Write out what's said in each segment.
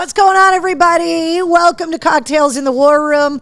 What's going on, everybody? Welcome to Cocktails in the War Room.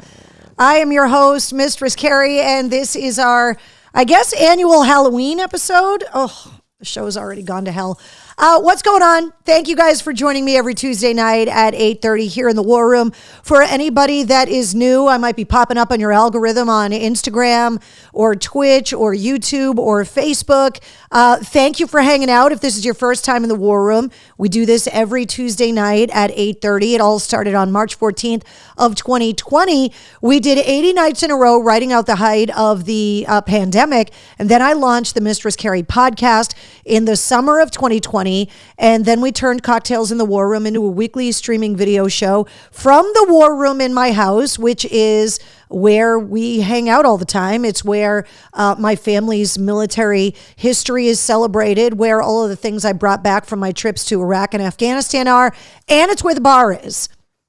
I am your host, Mistress Carrie, and this is our, annual Halloween episode. Oh, the show's already gone to hell. What's going on? Thank you guys for joining me every Tuesday night at 8:30 here in the War Room. For anybody that is new, I might be popping up on your algorithm on Instagram or Twitch or YouTube or Facebook. Thank you for hanging out. If this is your first time in the War Room, we do this every Tuesday night at 8:30. It all started on March 14th of 2020. We did 80 nights in a row, writing out the height of the pandemic. And then I launched the Mistress Carrie podcast in the summer of 2020. And then we turned Cocktails in the War Room into a weekly streaming video show from the War Room in my house, which is where we hang out all the time. It's where my family's military history is celebrated, where all of the things I brought back from my trips to Iraq and Afghanistan are, and it's where the bar is.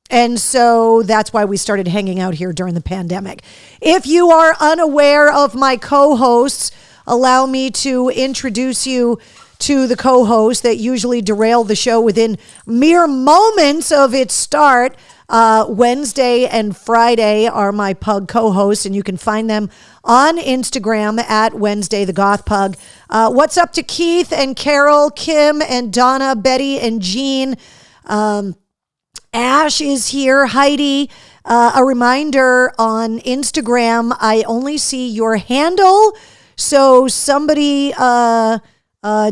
And so that's why we started hanging out here during the pandemic. If you are unaware of my co-hosts, allow me to introduce you to the co-hosts that usually derail the show within mere moments of its start. Wednesday and Friday are my pug co-hosts, and you can find them on Instagram at Wednesday the Goth Pug. What's up to Keith and Carol, Kim and Donna, Betty and Jean? Ash is here, Heidi. A reminder on Instagram, I only see your handle. So somebody,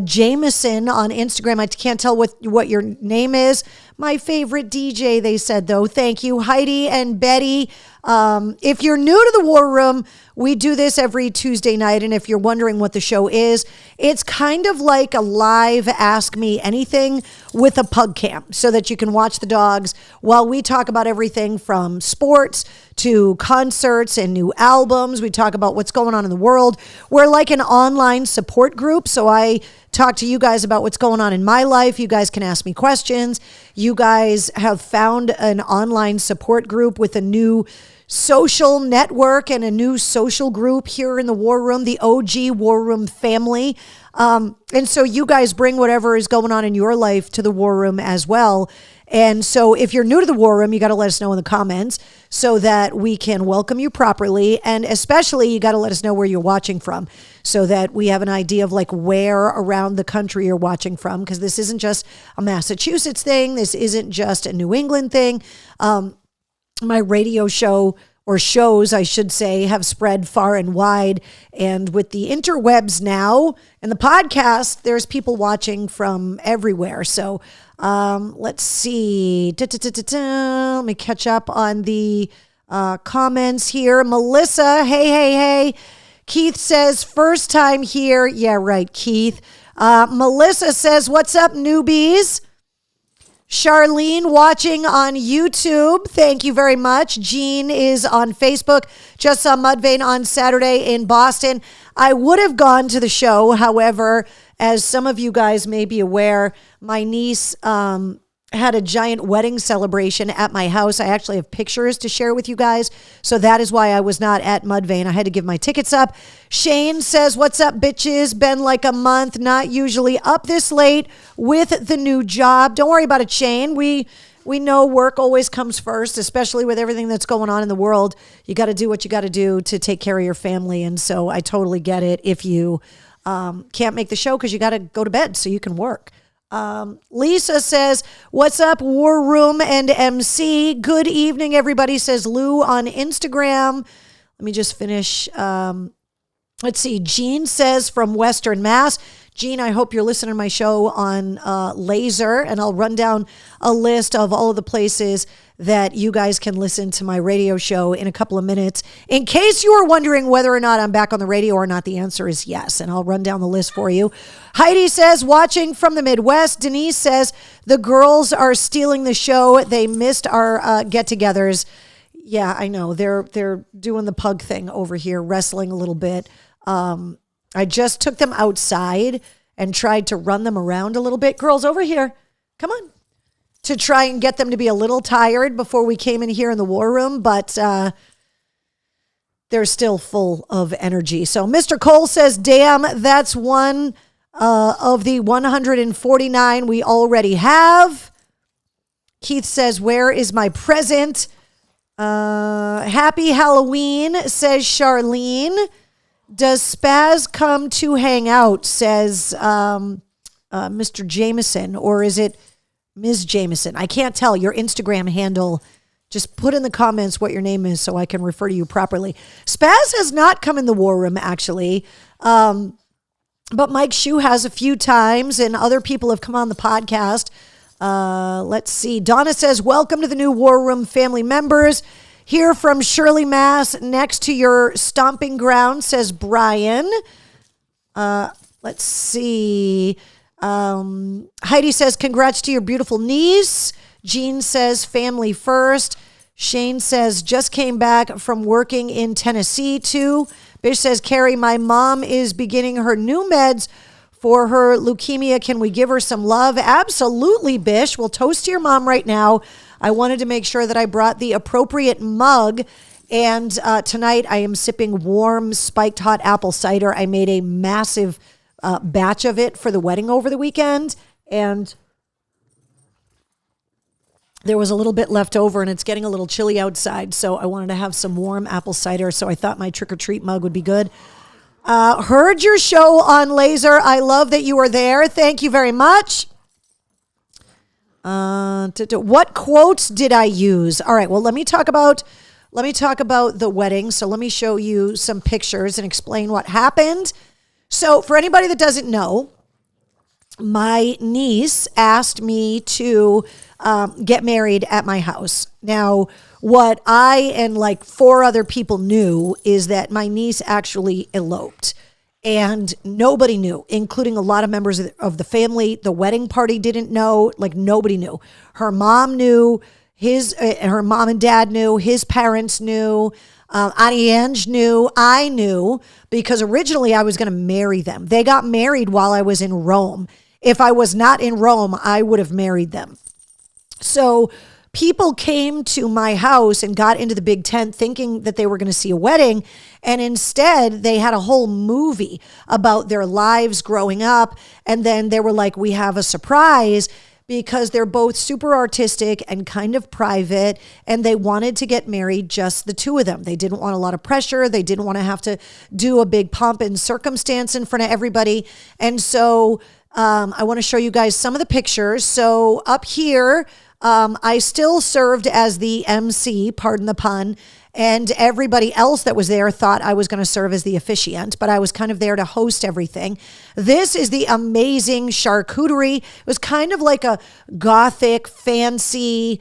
Jameson on Instagram, I can't tell what your name is. My favorite DJ, they said, though. Thank you, Heidi and Betty. If you're new to the War Room, we do this every Tuesday night. And if you're wondering what the show is, it's kind of like a live Ask Me Anything with a pug cam so that you can watch the dogs while we talk about everything from sports to concerts and new albums. We talk about what's going on in the world. We're like an online support group. So I talk to you guys about what's going on in my life. You guys can ask me questions. You guys have found an online support group with a new social network and a new social group here in the War Room, the OG War Room family. And so you guys bring whatever is going on in your life to the War Room as well. And so if you're new to the War Room, you got to let us know in the comments so that we can welcome you properly. And especially you got to let us know where you're watching from so that we have an idea of like where around the country you're watching from. Because this isn't just a Massachusetts thing. This isn't just a New England thing. My radio show, or shows, I should say, have spread far and wide. And with the interwebs now and the podcast, there's people watching from everywhere. So let's see. Let me catch up on the comments here. Melissa, hey. Keith says, first time here. Yeah, right, Keith. Melissa says, what's up, newbies? Charlene watching on YouTube. Thank you very much. Jean is on Facebook. Just saw Mudvayne on Saturday in Boston. I would have gone to the show. However, as some of you guys may be aware, my niece had a giant wedding celebration at my house. I actually have pictures to share with you guys. So that is why I was not at Mudvayne. I had to give my tickets up. Shane says, what's up, bitches? Been like a month, not usually up this late with the new job. Don't worry about it, Shane. We know work always comes first, especially with everything that's going on in the world. You got to do what you got to do to take care of your family. And so I totally get it if you can't make the show because you got to go to bed so you can work. Lisa says, what's up, War Room and MC? Good evening, everybody, says Lou on Instagram. Let me just finish. Let's see. Jean says from Western Mass. Jean, I hope you're listening to my show on Laser, and I'll run down a list of all of the places that you guys can listen to my radio show in a couple of minutes. In case you are wondering whether or not I'm back on the radio or not, the answer is yes, and I'll run down the list for you. Heidi says, watching from the Midwest. Denise says, the girls are stealing the show. They missed our get-togethers. Yeah, I know. They're doing the pug thing over here, wrestling a little bit. I just took them outside and tried to run them around a little bit. Girls, over here. Come on. To try and get them to be a little tired before we came in here in the War Room, but they're still full of energy. So Mr. Cole says, damn, that's one of the 149 we already have. Keith says, where is my present? Happy Halloween, says Charlene. Does Spaz come to hang out, says Mr. Jameson, or is it Ms. Jameson? I can't tell. Your Instagram handle, just put in the comments what your name is so I can refer to you properly. Spaz has not come in the war room, actually. But Mike Shue has a few times, and other people have come on the podcast. Let's see. Donna says, welcome to the new War Room family members. Here from Shirley, Mass, next to your stomping ground, says Brian. Let's see. Heidi says, congrats to your beautiful niece. Jean says, family first. Shane says, just came back from working in Tennessee too. Bish says, Carrie, my mom is beginning her new meds for her leukemia. Can we give her some love? Absolutely, Bish. We'll toast to your mom right now. I wanted to make sure that I brought the appropriate mug. And tonight I am sipping warm, spiked hot apple cider. I made a massive batch of it for the wedding over the weekend. And there was a little bit left over, and it's getting a little chilly outside. So I wanted to have some warm apple cider. So I thought my trick-or-treat mug would be good. Heard your show on Laser. I love that you were there. Thank you very much. What quotes did I use? All right. Well, let me talk about the wedding. So let me show you some pictures and explain what happened. So for anybody that doesn't know, my niece asked me to get married at my house. Now, what I and like 4 other people knew is that my niece actually eloped. And nobody knew, including a lot of members of the family. The wedding party didn't know, like nobody knew. Her mom knew, her mom and dad knew, his parents knew, Auntie Ange knew, I knew, because originally I was going to marry them. They got married while I was in Rome. If I was not in Rome, I would have married them. So people came to my house and got into the big tent thinking that they were going to see a wedding. And instead, they had a whole movie about their lives growing up. And then they were like, we have a surprise, because they're both super artistic and kind of private. And they wanted to get married, just the two of them. They didn't want a lot of pressure. They didn't want to have to do a big pomp and circumstance in front of everybody. And so I want to show you guys some of the pictures. So up here, I still served as the MC, pardon the pun, and everybody else that was there thought I was going to serve as the officiant, but I was kind of there to host everything. This is the amazing charcuterie. It was kind of like a gothic, fancy,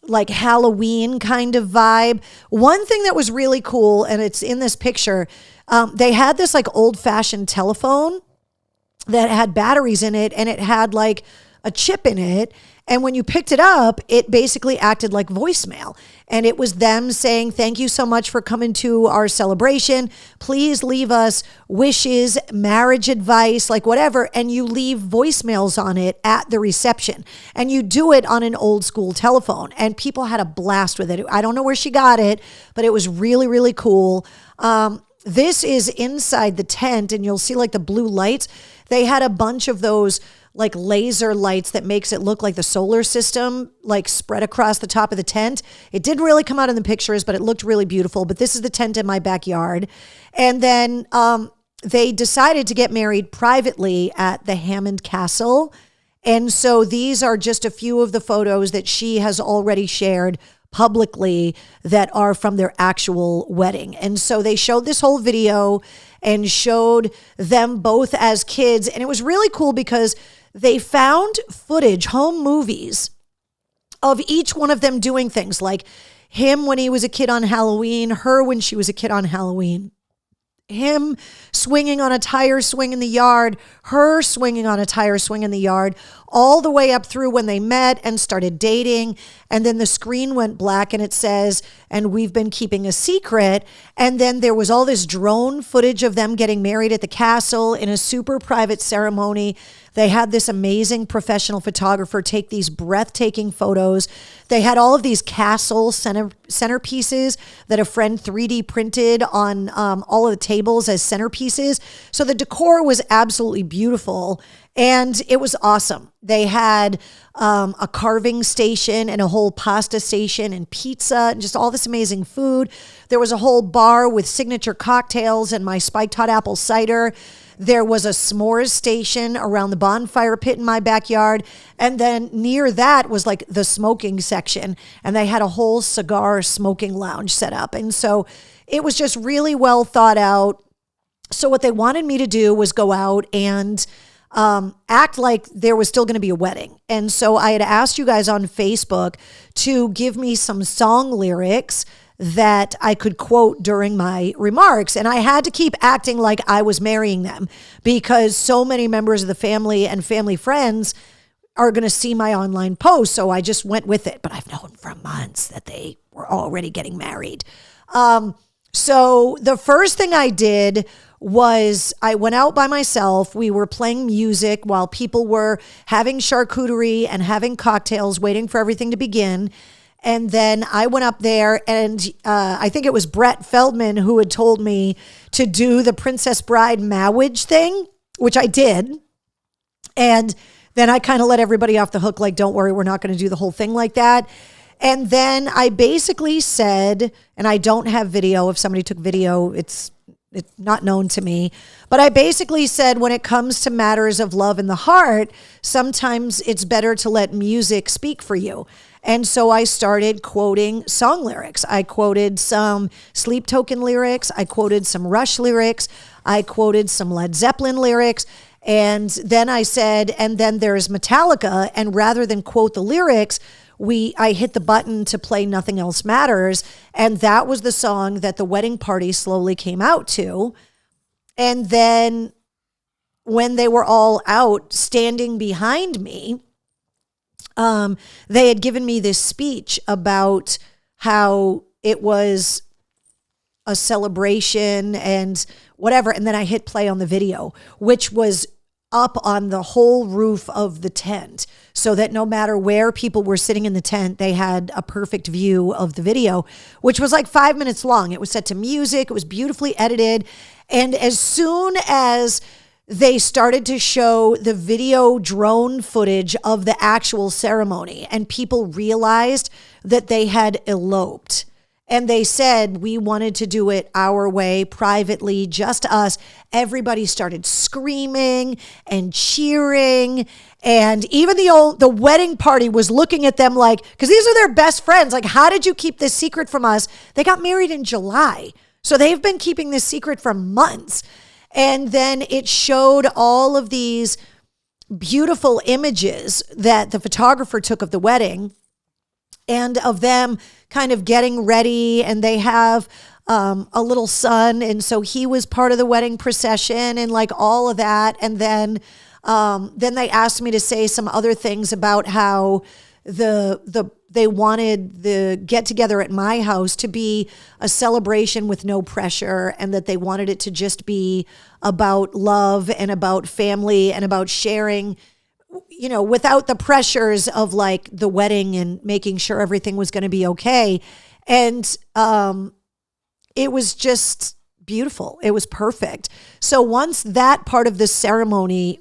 like Halloween kind of vibe. One thing that was really cool, and it's in this picture, they had this like old-fashioned telephone that had batteries in it, and it had like a chip in it. And when you picked it up, it basically acted like voicemail. And it was them saying, thank you so much for coming to our celebration. Please leave us wishes, marriage advice, like whatever. And you leave voicemails on it at the reception. And you do it on an old school telephone. And people had a blast with it. I don't know where she got it, but it was really, really cool. This is inside the tent, and you'll see like the blue lights. They had a bunch of those like laser lights that makes it look like the solar system, like spread across the top of the tent. It didn't really come out in the pictures, but it looked really beautiful. But this is the tent in my backyard. And then they decided to get married privately at the Hammond Castle. And so these are just a few of the photos that she has already shared publicly that are from their actual wedding. And so they showed this whole video and showed them both as kids. And it was really cool because they found footage, home movies of each one of them doing things, like him when he was a kid on Halloween, her when she was a kid on Halloween, him swinging on a tire swing in the yard, her swinging on a tire swing in the yard, all the way up through when they met and started dating. And then the screen went black and it says, and we've been keeping a secret. And then there was all this drone footage of them getting married at the castle in a super private ceremony. They had this amazing professional photographer take these breathtaking photos. They had all of these castle centerpieces that a friend 3D printed on all of the tables as centerpieces. So the decor was absolutely beautiful. And it was awesome. They had a carving station and a whole pasta station and pizza and just all this amazing food. There was a whole bar with signature cocktails and my spiked hot apple cider. There was a s'mores station around the bonfire pit in my backyard. And then near that was like the smoking section. And they had a whole cigar smoking lounge set up. And so it was just really well thought out. So what they wanted me to do was go out and act like there was still going to be a wedding. And so I had asked you guys on Facebook to give me some song lyrics that I could quote during my remarks. And I had to keep acting like I was marrying them because so many members of the family and family friends are going to see my online post. So I just went with it. But I've known for months that they were already getting married. So the first thing I did was I went out by myself. We were playing music while people were having charcuterie and having cocktails, waiting for everything to begin. And then I went up there and I think it was Brett Feldman who had told me to do the Princess Bride marriage thing, which I did. And then I kind of let everybody off the hook, like, don't worry, we're not going to do the whole thing like that. And then I basically said, and I don't have video. If somebody took video, it's not known to me. But I basically said, when it comes to matters of love in the heart, sometimes it's better to let music speak for you. And so I started quoting song lyrics. I quoted some Sleep Token lyrics. I quoted some Rush lyrics. I quoted some Led Zeppelin lyrics. And then I said, and then there's Metallica. And rather than quote the lyrics, I hit the button to play Nothing Else Matters. And that was the song that the wedding party slowly came out to. And then when they were all out standing behind me, they had given me this speech about how it was a celebration and whatever. And then I hit play on the video, which was up on the whole roof of the tent, so that no matter where people were sitting in the tent, they had a perfect view of the video, which was like 5 minutes long. It was set to music. It was beautifully edited. And as soon as they started to show the video drone footage of the actual ceremony and people realized that they had eloped, and they said, we wanted to do it our way, privately, just us. Everybody started screaming and cheering. And even the wedding party was looking at them like, because these are their best friends. Like, how did you keep this secret from us? They got married in July. So they've been keeping this secret for months. And then it showed all of these beautiful images that the photographer took of the wedding and of them kind of getting ready. And they have a little son. And so he was part of the wedding procession and like all of that. And then they asked me to say some other things about how they wanted the get together at my house to be a celebration with no pressure, and that they wanted it to just be about love and about family and about sharing, you know, without the pressures of like the wedding and making sure everything was going to be okay. And it was just beautiful. It was perfect. So once that part of the ceremony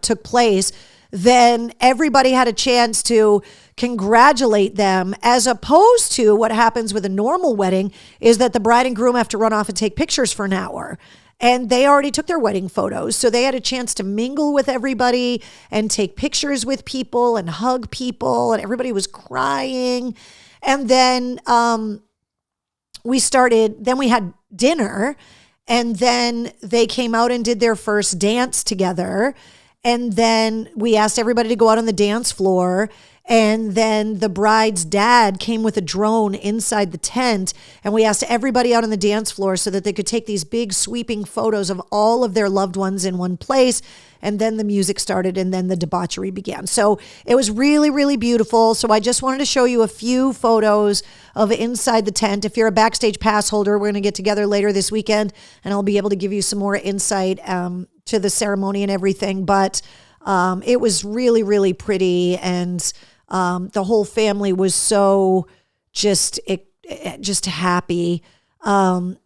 took place, then everybody had a chance to congratulate them, as opposed to what happens with a normal wedding is that the bride and groom have to run off and take pictures for an hour. And they already took their wedding photos. So they had a chance to mingle with everybody and take pictures with people and hug people. And everybody was crying. And then we had dinner. And then they came out and did their first dance together. And then we asked everybody to go out on the dance floor. And then the bride's dad came with a drone inside the tent. And we asked everybody out on the dance floor so that they could take these big sweeping photos of all of their loved ones in one place. And then the music started and then the debauchery began. So it was really, really beautiful. So I just wanted to show you a few photos of inside the tent. If you're a Backstage Pass holder, we're going to get together later this weekend and I'll be able to give you some more insight to the ceremony and everything. But It was really, really pretty. And the whole family was so just happy. Let's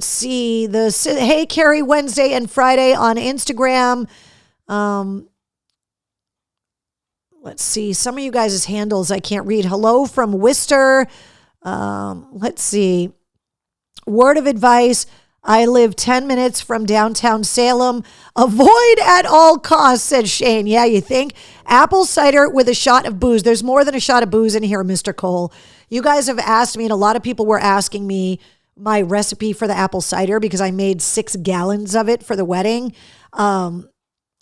see, Hey Carrie Wednesday and Friday on Instagram. Let's see, some of you guys' handles I can't read. Hello from Worcester. Let's see. Word of advice. I live 10 minutes from downtown Salem. Avoid at all costs, said Shane. Yeah, you think? Apple cider with a shot of booze. There's more than a shot of booze in here, Mr. Cole. You guys have asked me, and a lot of people were asking me my recipe for the apple cider because I made 6 gallons of it for the wedding.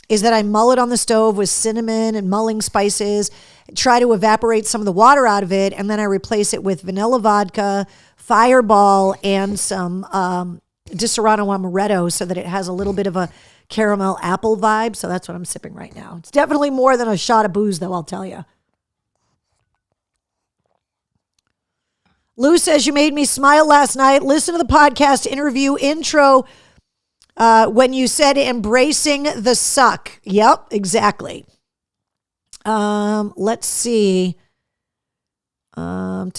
Is that I mull it on the stove with cinnamon and mulling spices, try to evaporate some of the water out of it, and then I replace it with vanilla vodka, Fireball, and some Di Serrano Amaretto so that it has a little bit of a caramel apple vibe. So that's what I'm sipping right now. It's definitely more than a shot of booze, though, I'll tell you. Lou says, you made me smile last night. Listen to the podcast interview intro when you said embracing the suck. Yep, exactly. Let's see. Love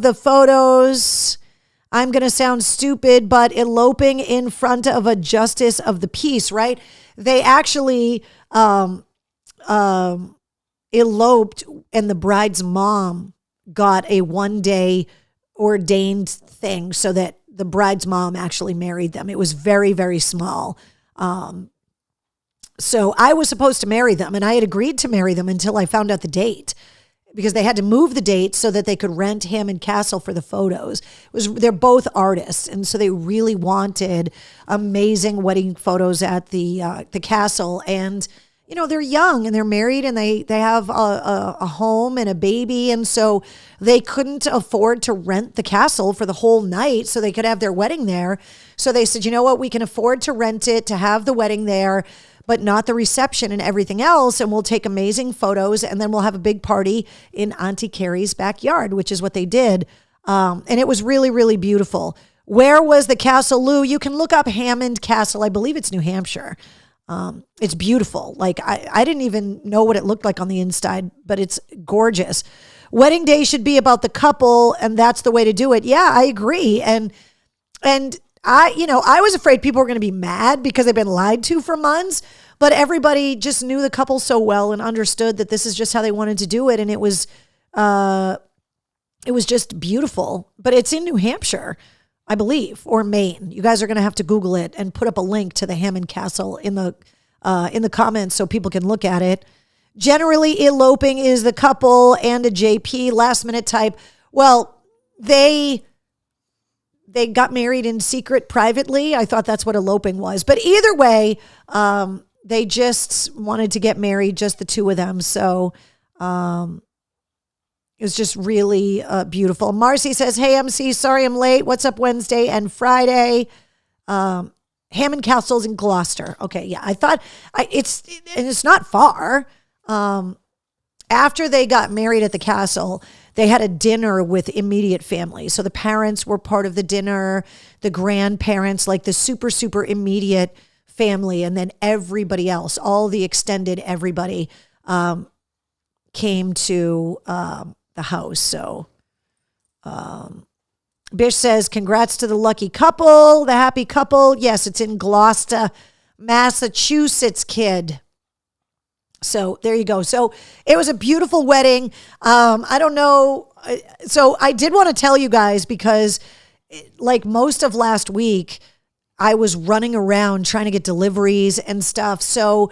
the photos. I'm going to sound stupid, but eloping in front of a justice of the peace, right? They actually eloped, and the bride's mom got a 1-day ordained thing so that the bride's mom actually married them. It was very, very small. So I was supposed to marry them, and I had agreed to marry them until I found out the date, because they had to move the date so that they could rent Hammond Castle for the photos. They're both artists, and so they really wanted amazing wedding photos at the castle. And you know, they're young and they're married and they have a home and a baby, and so they couldn't afford to rent the castle for the whole night so they could have their wedding there. So they said, you know what, we can afford to rent it to have the wedding there, but not the reception and everything else. And we'll take amazing photos, and then we'll have a big party in Auntie Carrie's backyard, which is what they did. And it was really, really beautiful. Where was the castle, Lou? You can look up Hammond Castle. I believe it's New Hampshire. It's beautiful. Like I didn't even know what it looked like on the inside, but it's gorgeous. Wedding day should be about the couple, and that's the way to do it. Yeah, I agree. And I was afraid people were going to be mad because they've been lied to for months, but everybody just knew the couple so well and understood that this is just how they wanted to do it. And it was just beautiful, but it's in New Hampshire, I believe, or Maine. You guys are going to have to Google it and put up a link to the Hammond Castle in the comments so people can look at it. Generally, eloping is the couple and a JP, last minute type. Well, they got married in secret privately. I thought that's what eloping was. But either way, they just wanted to get married, just the two of them. So it was just really beautiful. Marcy says, hey, MC, sorry I'm late. What's up Wednesday and Friday? Hammond Castle's in Gloucester. Okay, yeah. I thought it's not far. After they got married at the castle, they had a dinner with immediate family. So the parents were part of the dinner, the grandparents, like the super, super immediate family. And then everybody else, all the extended everybody came to the house. So Bish says, congrats to the lucky couple, the happy couple. Yes, it's in Gloucester, Massachusetts, kid. So there you go. So it was a beautiful wedding. I don't know. So I did want to tell you guys because like most of last week, I was running around trying to get deliveries and stuff. So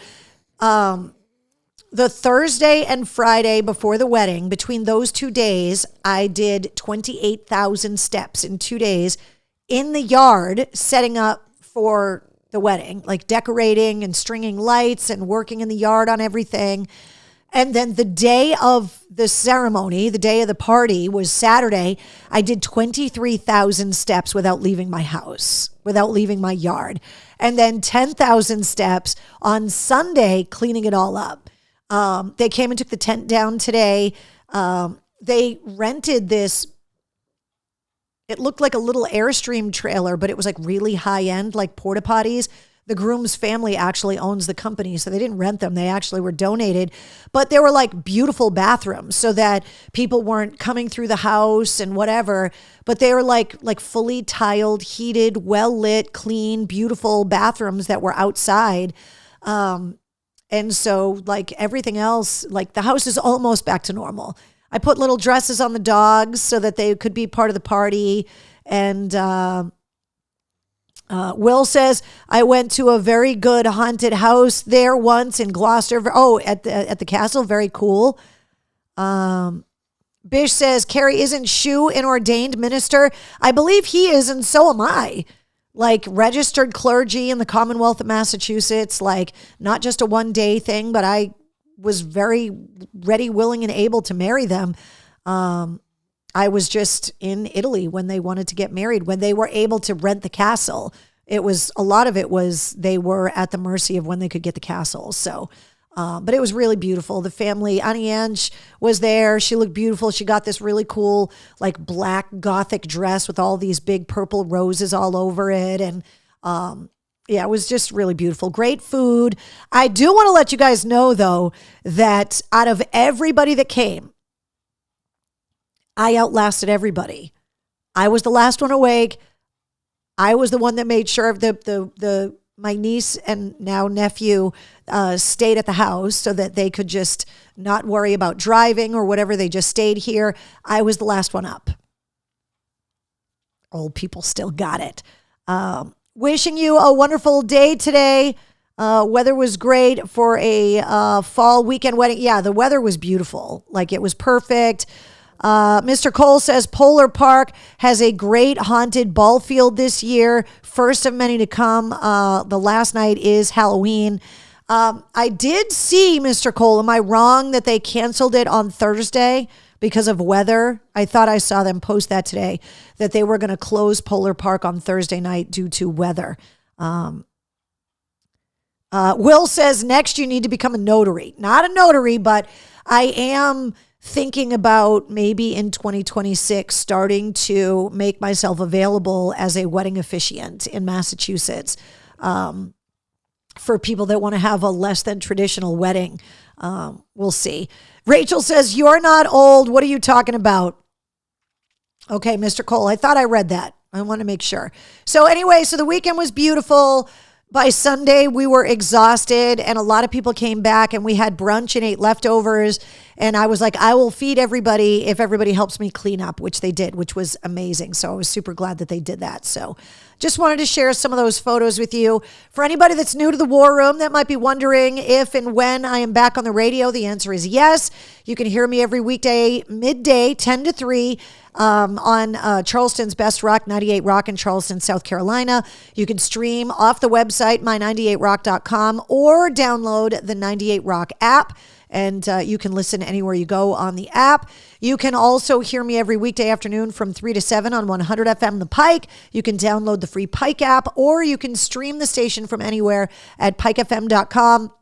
the Thursday and Friday before the wedding, between those 2 days, I did 28,000 steps in 2 days in the yard, setting up for the wedding, like decorating and stringing lights and working in the yard on everything. And then the day of the ceremony, the day of the party was Saturday. I did 23,000 steps without leaving my house, without leaving my yard. And then 10,000 steps on Sunday, cleaning it all up. They came and took the tent down today. They rented this. It looked like a little Airstream trailer, but it was like really high end, like porta potties. the groom's family actually owns the company, so they didn't rent them. They actually were donated, but they were like beautiful bathrooms so that people weren't coming through the house and whatever, but they were like fully tiled, heated, well lit, clean, beautiful bathrooms that were outside. And so like everything else, like the house is almost back to normal. I put little dresses on the dogs so that they could be part of the party. And Will says, I went to a very good haunted house there once in Gloucester. Oh, at the castle. Very cool. Bish says, Carrie, isn't Shu an ordained minister? I believe he is, and so am I. Like registered clergy in the Commonwealth of Massachusetts, like not just a one-day thing, but I was very ready, willing, and able to marry them. I was just in Italy when they wanted to get married, when they were able to rent the castle. A lot of it was they were at the mercy of when they could get the castle. So, but it was really beautiful. The family, Annie Ange was there. She looked beautiful. She got this really cool, like black Gothic dress with all these big purple roses all over it. And, yeah, it was just really beautiful. Great food. I do want to let you guys know, though, that out of everybody that came, I outlasted everybody. I was the last one awake. I was the one that made sure my niece and now nephew stayed at the house so that they could just not worry about driving or whatever. They just stayed here. I was the last one up. Old people still got it. Wishing you a wonderful day today. Weather was great for a fall weekend wedding. Yeah, the weather was beautiful. Like it was perfect. Mr. Cole says Polar Park has a great haunted ball field this year. First of many to come. The last night is Halloween. I did see, Mr. Cole, am I wrong that they canceled it on Thursday because of weather? I thought I saw them post that today, that they were going to close Polar Park on Thursday night due to weather. Will says next you need to become a notary. Not a notary, but I am thinking about maybe in 2026 starting to make myself available as a wedding officiant in Massachusetts for people that want to have a less than traditional wedding. We'll see. Rachel says, you're not old. What are you talking about? Okay, Mr. Cole, I thought I read that. I want to make sure. So anyway, so the weekend was beautiful. By Sunday, we were exhausted and a lot of people came back and we had brunch and ate leftovers. And I was like, I will feed everybody if everybody helps me clean up, which they did, which was amazing. So I was super glad that they did that. So just wanted to share some of those photos with you. For anybody that's new to the War Room that might be wondering if and when I am back on the radio, the answer is yes. You can hear me every weekday, midday, 10 to 3 on Charleston's Best Rock, 98 Rock in Charleston, South Carolina. You can stream off the website, my98rock.com, or download the 98 Rock app. And you can listen anywhere you go on the app. You can also hear me every weekday afternoon from 3 to 7 on 100 FM The Pike. You can download the free Pike app, or you can stream the station from anywhere at pikefm.com.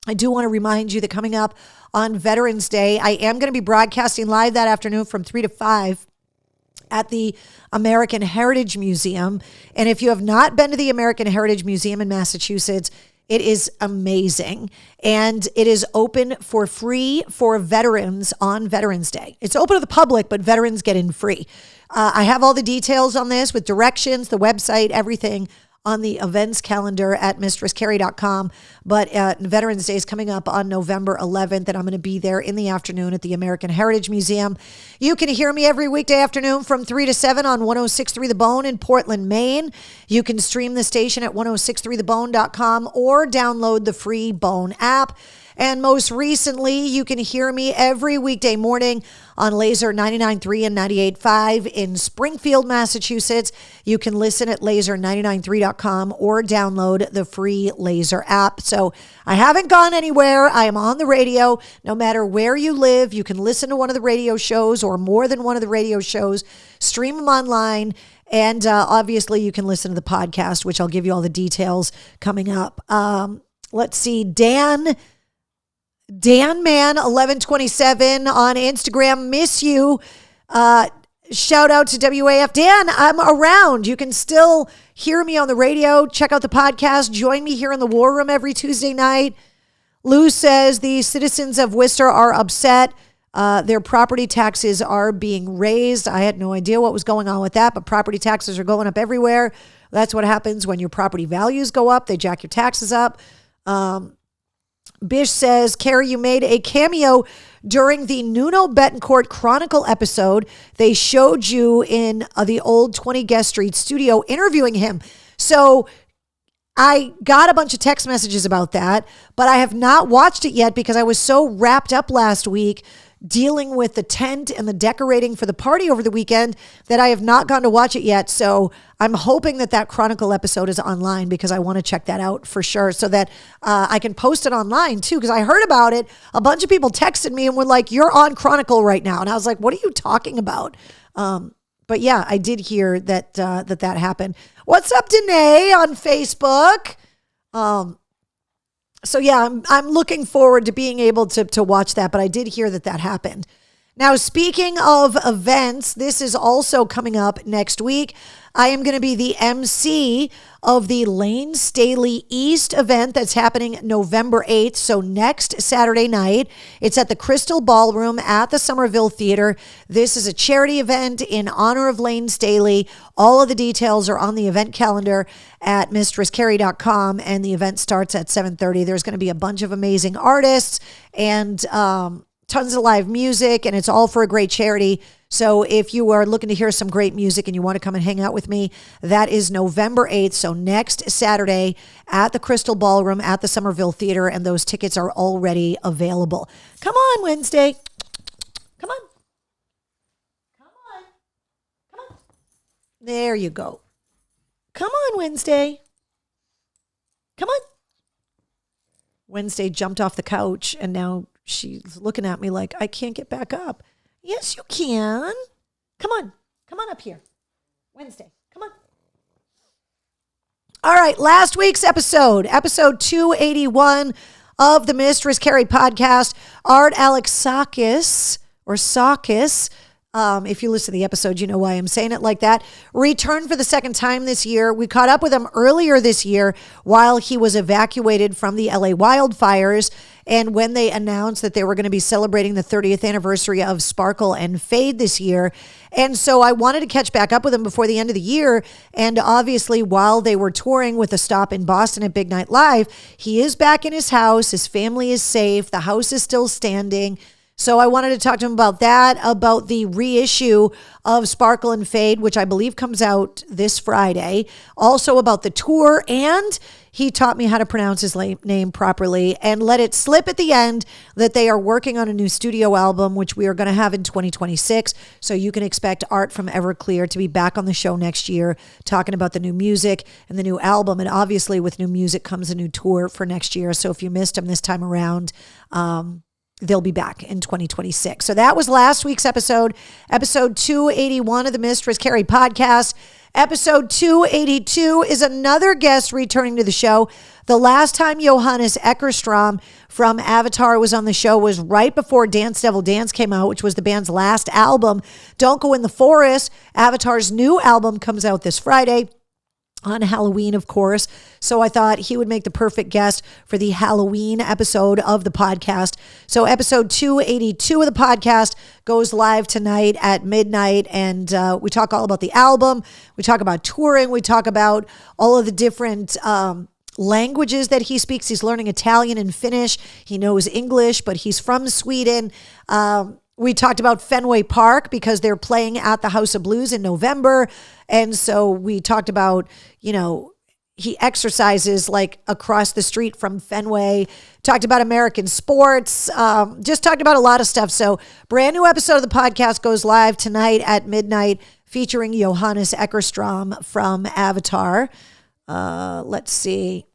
I do want to remind you that coming up on Veterans Day, I am going to be broadcasting live that afternoon from 3 to 5 at the American Heritage Museum. And if you have not been to the American Heritage Museum in Massachusetts, it is amazing. And it is open for free for veterans on Veterans Day. It's open to the public, but veterans get in free. I have all the details on this with directions, the website, everything on the events calendar at mistresscarrie.com. But Veterans Day is coming up on November 11th, and I'm going to be there in the afternoon at the American Heritage Museum. You can hear me every weekday afternoon from 3 to 7 on 106.3 The Bone in Portland, Maine. You can stream the station at 1063thebone.com or download the free Bone app. And most recently, you can hear me every weekday morning on Laser 99.3 and 98.5 in Springfield, Massachusetts. You can listen at laser993.com or download the free Laser app. So I haven't gone anywhere. I am on the radio. No matter where you live, you can listen to one of the radio shows or more than one of the radio shows, stream them online. And obviously, you can listen to the podcast, which I'll give you all the details coming up. Let's see, Dan Man 1127 on Instagram. Miss you. Shout out to WAF. Dan, I'm around. You can still hear me on the radio. Check out the podcast. Join me here in the War Room every Tuesday night. Lou says the citizens of Worcester are upset. Their property taxes are being raised. I had no idea what was going on with that, but property taxes are going up everywhere. That's what happens when your property values go up. They jack your taxes up. Bish says, Carrie, you made a cameo during the Nuno Betancourt Chronicle episode. They showed you in the old 20 Guest Street studio interviewing him. So I got a bunch of text messages about that, but I have not watched it yet because I was so wrapped up last week dealing with the tent and the decorating for the party over the weekend that I have not gone to watch it yet. So I'm hoping that Chronicle episode is online because I want to check that out for sure so that I can post it online too. Because I heard about it. A bunch of people texted me and were like, you're on Chronicle right now. And I was like, what are you talking about? But yeah, I did hear that happened. What's up, Danae on Facebook? So yeah, I'm looking forward to being able to watch that, but I did hear that happened. Now, speaking of events, this is also coming up next week. I am going to be the MC of the Lane Staley East event that's happening November 8th. So next Saturday night, it's at the Crystal Ballroom at the Somerville Theater. This is a charity event in honor of Lane Staley. All of the details are on the event calendar at mistresscarrie.com, and the event starts at 7:30. There's going to be a bunch of amazing artists and tons of live music, and it's all for a great charity. So if you are looking to hear some great music and you want to come and hang out with me, that is November 8th. So next Saturday at the Crystal Ballroom at the Somerville Theater, and those tickets are already available. Come on, Wednesday. Come on. Come on. Come on. There you go. Come on, Wednesday. Come on. Wednesday jumped off the couch, and now she's looking at me like, I can't get back up. Yes, you can. Come on. Come on up here. Wednesday. Come on. All right. Last week's episode 281 of the Mistress Carrie podcast. Art Alexakis, or Sakis, if you listen to the episode, you know why I'm saying it like that, returned for the second time this year. We caught up with him earlier this year while he was evacuated from the LA wildfires, and when they announced that they were going to be celebrating the 30th anniversary of Sparkle and Fade this year. And so I wanted to catch back up with him before the end of the year. And obviously, while they were touring with a stop in Boston at Big Night Live, he is back in his house. His family is safe. The house is still standing. So I wanted to talk to him about that, about the reissue of Sparkle and Fade, which I believe comes out this Friday. Also about the tour, and he taught me how to pronounce his name properly and let it slip at the end that they are working on a new studio album, which we are going to have in 2026. So you can expect Art from Everclear to be back on the show next year talking about the new music and the new album. And obviously with new music comes a new tour for next year. So if you missed him this time around, they'll be back in 2026. So that was last week's episode 281 of the Mistress Carrie podcast. Episode 282 is another guest returning to the show. The last time Johannes Eckerstrom from Avatar was on the show was right before Dance Devil Dance came out, which was the band's last album. Don't Go in the Forest. Avatar's new album comes out this Friday. On Halloween, of course. So I thought he would make the perfect guest for the Halloween episode of the podcast. So episode 282 of the podcast goes live tonight at midnight. And we talk all about the album. We talk about touring. We talk about all of the different languages that he speaks. He's learning Italian and Finnish. He knows English, but he's from Sweden. We talked about Fenway Park because they're playing at the House of Blues in November. And so we talked about, he exercises like across the street from Fenway, talked about American sports, just talked about a lot of stuff. So brand new episode of the podcast goes live tonight at midnight featuring Johannes Eckerstrom from Avatar. Let's see.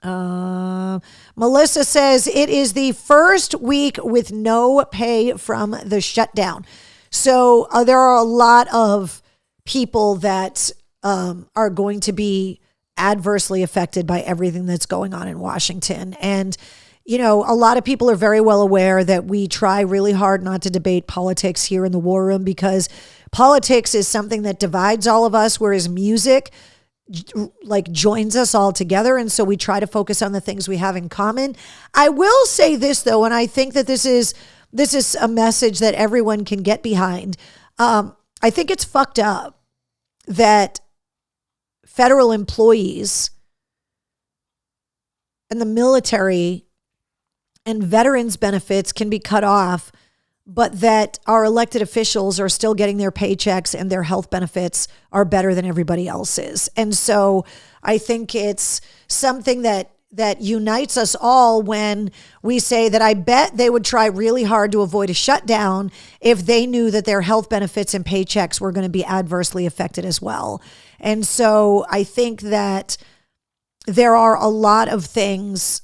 Melissa says it is the first week with no pay from the shutdown. So there are a lot of people that are going to be adversely affected by everything that's going on in Washington. And A lot of people are very well aware that we try really hard not to debate politics here in the War Room because politics is something that divides all of us, whereas music like joins us all together. And so we try to focus on the things we have in common. I will say this though, and I think that this is a message that everyone can get behind. I think it's fucked up that federal employees and the military and veterans benefits can be cut off, but that our elected officials are still getting their paychecks and their health benefits are better than everybody else's. And so I think it's something that unites us all when we say that I bet they would try really hard to avoid a shutdown if they knew that their health benefits and paychecks were going to be adversely affected as well. And so I think that there are a lot of things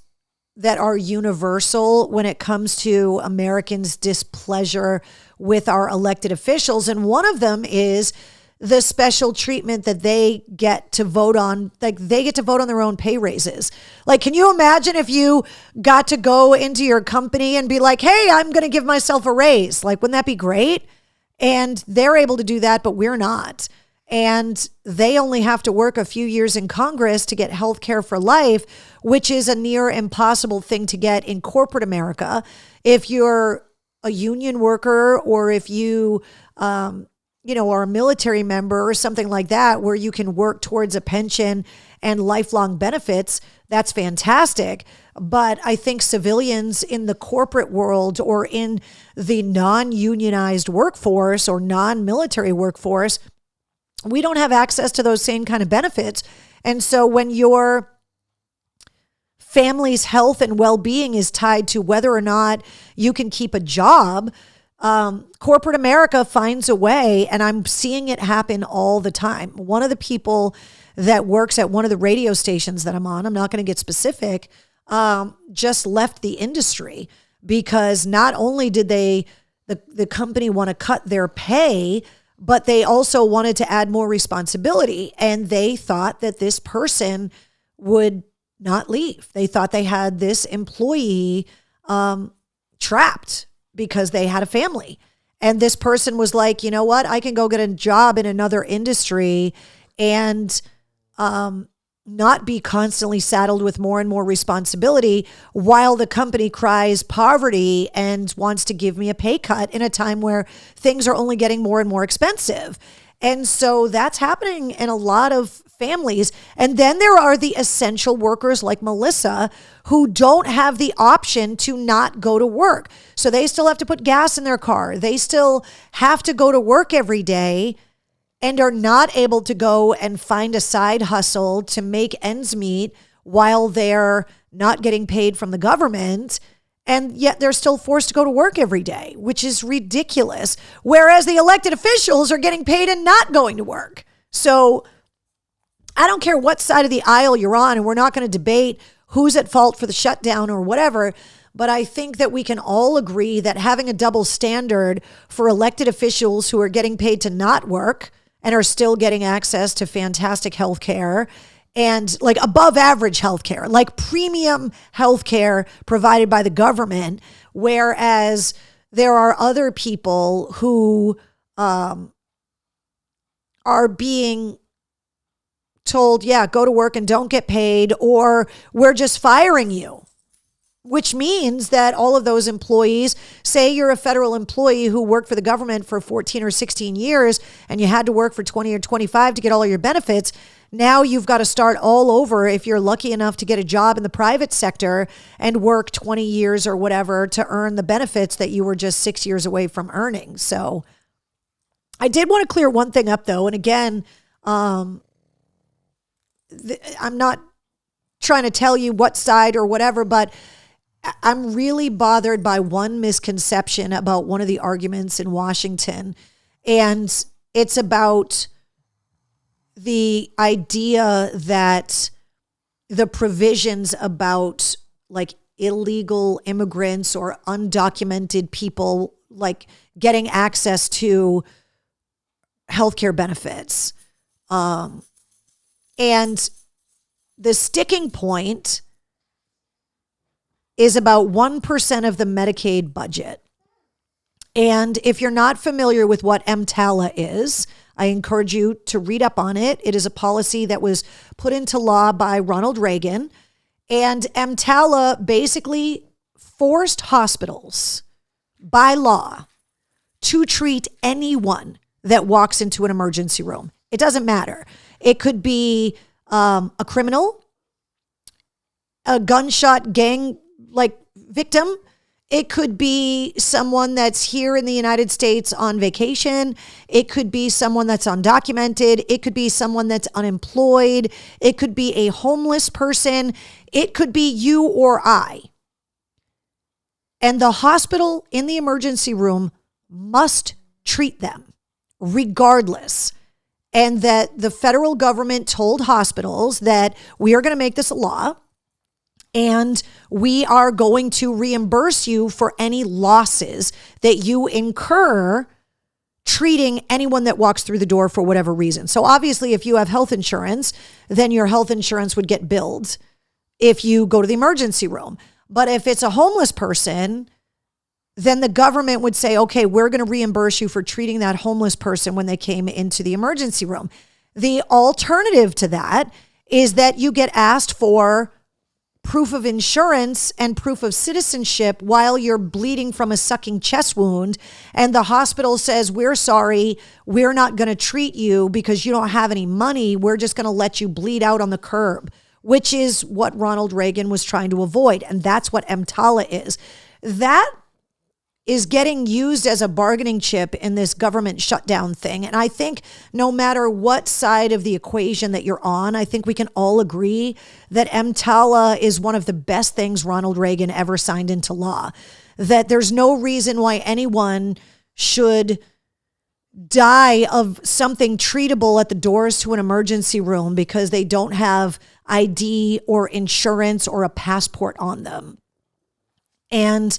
that are universal when it comes to Americans' displeasure with our elected officials. And one of them is the special treatment that they get to vote on. Like, they get to vote on their own pay raises. Like, can you imagine if you got to go into your company and be like, hey, I'm going to give myself a raise? Like, wouldn't that be great? And they're able to do that, but we're not. And they only have to work a few years in Congress to get health care for life, which is a near impossible thing to get in corporate America. If you're a union worker or if you, are a military member or something like that, where you can work towards a pension and lifelong benefits, that's fantastic. But I think civilians in the corporate world or in the non-unionized workforce or non-military workforce, we don't have access to those same kind of benefits. And so when your family's health and well-being is tied to whether or not you can keep a job, corporate America finds a way, and I'm seeing it happen all the time. One of the people that works at one of the radio stations that I'm on, I'm not going to get specific, just left the industry because not only did the company want to cut their pay, but they also wanted to add more responsibility. And they thought that this person would not leave. They thought they had this employee trapped because they had a family. And this person was like, you know what? I can go get a job in another industry and not be constantly saddled with more and more responsibility while the company cries poverty and wants to give me a pay cut in a time where things are only getting more and more expensive. And so that's happening in a lot of families. And then there are the essential workers like Melissa who don't have the option to not go to work. So they still have to put gas in their car. They still have to go to work every day and are not able to go and find a side hustle to make ends meet while they're not getting paid from the government. And yet they're still forced to go to work every day, which is ridiculous. Whereas the elected officials are getting paid and not going to work. So I don't care what side of the aisle you're on, and we're not going to debate who's at fault for the shutdown or whatever. But I think that we can all agree that having a double standard for elected officials who are getting paid to not work and are still getting access to fantastic health care and like above average health care, like premium health care provided by the government, whereas there are other people who are being told, yeah, go to work and don't get paid, or we're just firing you. Which means that all of those employees, say you're a federal employee who worked for the government for 14 or 16 years and you had to work for 20 or 25 to get all of your benefits. Now you've got to start all over if you're lucky enough to get a job in the private sector and work 20 years or whatever to earn the benefits that you were just 6 years away from earning. So I did want to clear one thing up though. And again, I'm not trying to tell you what side or whatever, but I'm really bothered by one misconception about one of the arguments in Washington. And it's about the idea that the provisions about like illegal immigrants or undocumented people like getting access to healthcare benefits. And the sticking point is about 1% of the Medicaid budget. And if you're not familiar with what EMTALA is, I encourage you to read up on it. It is a policy that was put into law by Ronald Reagan. And EMTALA basically forced hospitals by law to treat anyone that walks into an emergency room. It doesn't matter. It could be a criminal, a gunshot gang victim. It could be someone that's here in the United States on vacation. It could be someone that's undocumented. It could be someone that's unemployed. It could be a homeless person. It could be you or I. And the hospital in the emergency room must treat them regardless. And that the federal government told hospitals that we are going to make this a law. And we are going to reimburse you for any losses that you incur treating anyone that walks through the door for whatever reason. So obviously, if you have health insurance, then your health insurance would get billed if you go to the emergency room. But if it's a homeless person, then the government would say, okay, we're going to reimburse you for treating that homeless person when they came into the emergency room. The alternative to that is that you get asked for proof of insurance and proof of citizenship while you're bleeding from a sucking chest wound. And the hospital says, we're sorry, we're not going to treat you because you don't have any money. We're just going to let you bleed out on the curb, which is what Ronald Reagan was trying to avoid. And that's what EMTALA is. That is getting used as a bargaining chip in this government shutdown thing. And I think no matter what side of the equation that you're on, I think we can all agree that EMTALA is one of the best things Ronald Reagan ever signed into law. That there's no reason why anyone should die of something treatable at the doors to an emergency room because they don't have ID or insurance or a passport on them. And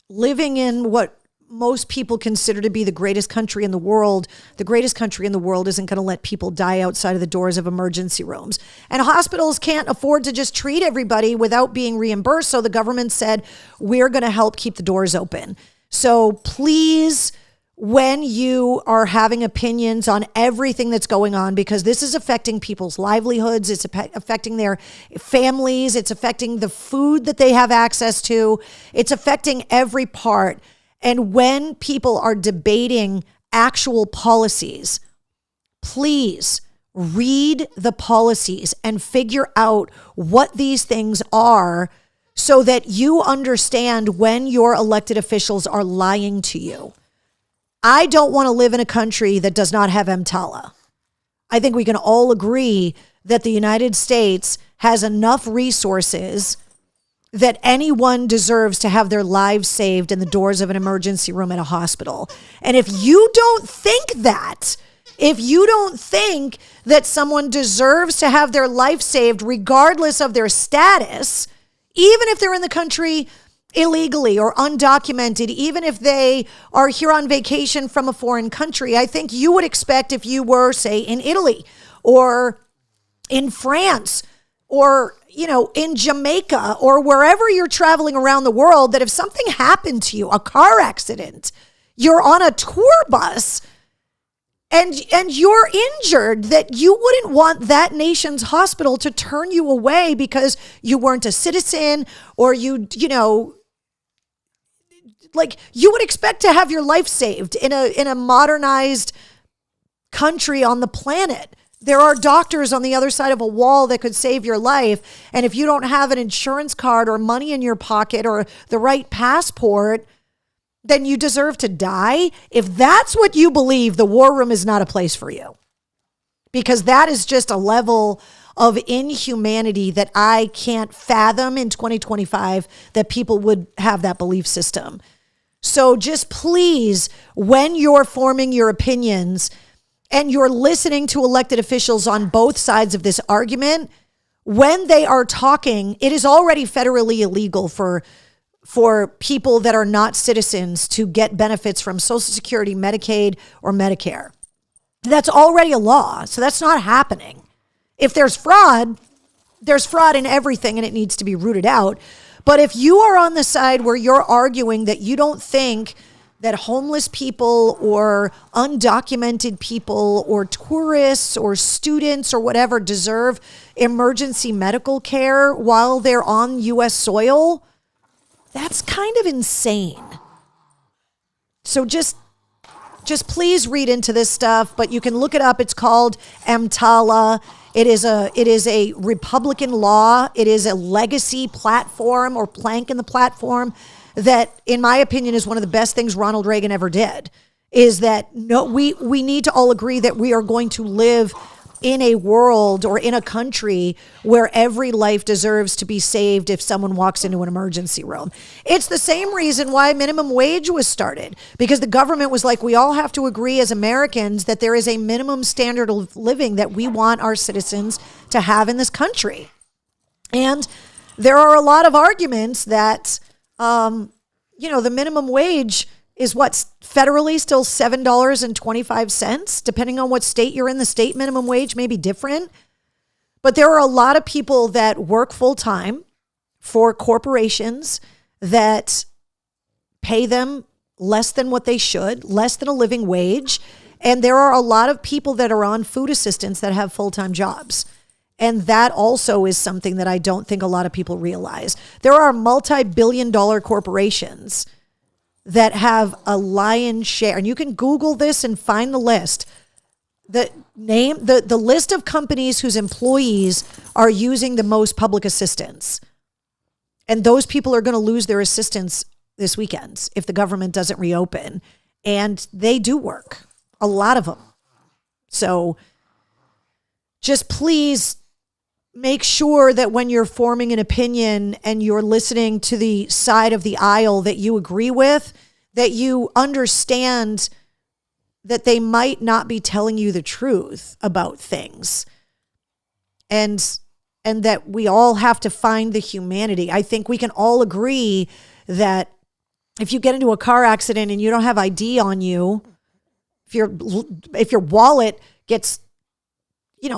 living in what most people consider to be the greatest country in the world isn't going to let people die outside of the doors of emergency rooms. And hospitals can't afford to just treat everybody without being reimbursed. So the government said, we're going to help keep the doors open. So please, when you are having opinions on everything that's going on, because this is affecting people's livelihoods, it's affecting their families, it's affecting the food that they have access to, it's affecting every part. And when people are debating actual policies, please read the policies and figure out what these things are so that you understand when your elected officials are lying to you. I don't want to live in a country that does not have EMTALA. I think we can all agree that the United States has enough resources that anyone deserves to have their lives saved in the doors of an emergency room at a hospital. And if you don't think that, if you don't think that someone deserves to have their life saved regardless of their status, even if they're in the country illegally or undocumented, even if they are here on vacation from a foreign country, I think you would expect if you were, say, in Italy or in France or, in Jamaica or wherever you're traveling around the world, that if something happened to you, a car accident, you're on a tour bus and you're injured, that you wouldn't want that nation's hospital to turn you away because you weren't a citizen or you would expect to have your life saved in a modernized country on the planet. There are doctors on the other side of a wall that could save your life. And if you don't have an insurance card or money in your pocket or the right passport, then you deserve to die. If that's what you believe, the war room is not a place for you. Because that is just a level of inhumanity that I can't fathom in 2025 that people would have that belief system. So just please, when you're forming your opinions and you're listening to elected officials on both sides of this argument, when they are talking, it is already federally illegal for people that are not citizens to get benefits from Social Security, Medicaid, or Medicare. That's already a law, so that's not happening. If there's fraud in everything and it needs to be rooted out. But if you are on the side where you're arguing that you don't think that homeless people or undocumented people or tourists or students or whatever deserve emergency medical care while they're on U.S. soil, that's kind of insane. So just please read into this stuff, but you can look it up. It's called EMTALA. It is a Republican law. It is a legacy platform or plank in the platform that, in my opinion, is one of the best things Ronald Reagan ever did. Is that we need to all agree that we are going to live in a world or in a country where every life deserves to be saved if someone walks into an emergency room. It's the same reason why minimum wage was started, because the government was like, we all have to agree as Americans that there is a minimum standard of living that we want our citizens to have in this country. And there are a lot of arguments that, the minimum wage is what's federally still $7.25, depending on what state you're in. The state minimum wage may be different, but there are a lot of people that work full time for corporations that pay them less than what they should, less than a living wage. And there are a lot of people that are on food assistance that have full-time jobs. And that also is something that I don't think a lot of people realize. There are multi-billion-dollar corporations that have a lion's share. And you can Google this and find the list. The list of companies whose employees are using the most public assistance. And those people are going to lose their assistance this weekend if the government doesn't reopen. And they do work, a lot of them. So just please make sure that when you're forming an opinion and you're listening to the side of the aisle that you agree with, that you understand that they might not be telling you the truth about things. And that we all have to find the humanity. I think we can all agree that if you get into a car accident and you don't have ID on you, if your wallet gets